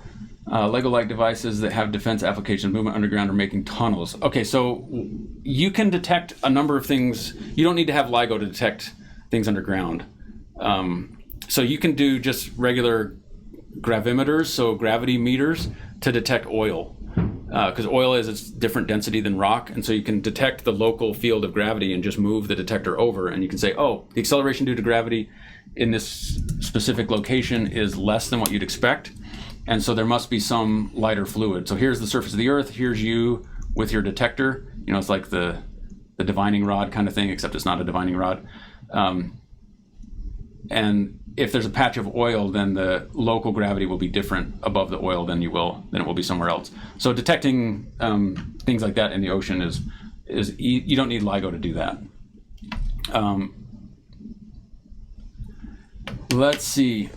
Lego-like devices that have defense applications, movement underground, or making tunnels? Okay, so you can detect a number of things. You don't need to have LIGO to detect things underground. So you can do just regular gravimeters, so gravity meters, to detect oil, because oil is its different density than rock, and so you can detect the local field of gravity and just move the detector over, and you can say, oh, the acceleration due to gravity in this specific location is less than what you'd expect, and so there must be some lighter fluid. So here's the surface of the Earth, here's you with your detector. It's like the divining rod kind of thing, except it's not a divining rod. And if there's a patch of oil, then the local gravity will be different above the oil than it will be somewhere else. So detecting things like that in the ocean is you don't need LIGO to do that. let's see.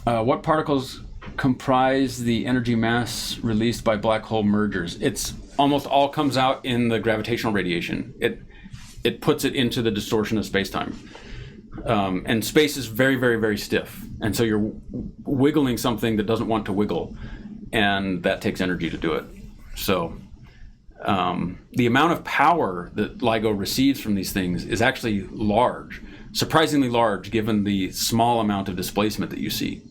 What particles comprise the energy mass released by black hole mergers? It's almost all comes out in the gravitational radiation. It puts it into the distortion of space-time. And space is very, very, very stiff. And so you're wiggling something that doesn't want to wiggle, and that takes energy to do it. So the amount of power that LIGO receives from these things is actually large, surprisingly large, given the small amount of displacement that you see.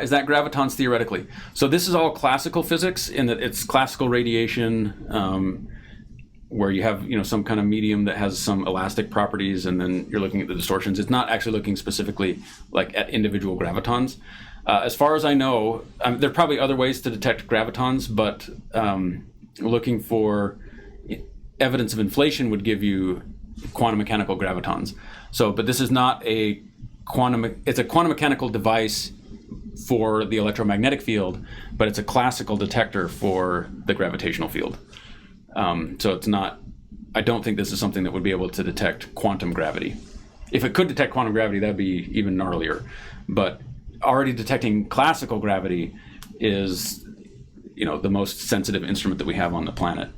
Is that gravitons theoretically? So this is all classical physics in that it's classical radiation, where you have some kind of medium that has some elastic properties, and then you're looking at the distortions. It's not actually looking specifically like at individual gravitons. As far as I know, there are probably other ways to detect gravitons, but looking for evidence of inflation would give you quantum mechanical gravitons. So, but this is not a it's a quantum mechanical device for the electromagnetic field, but it's a classical detector for the gravitational field. So it's not, I don't think this is something that would be able to detect quantum gravity. If it could detect quantum gravity, that'd be even gnarlier. But already detecting classical gravity is, the most sensitive instrument that we have on the planet.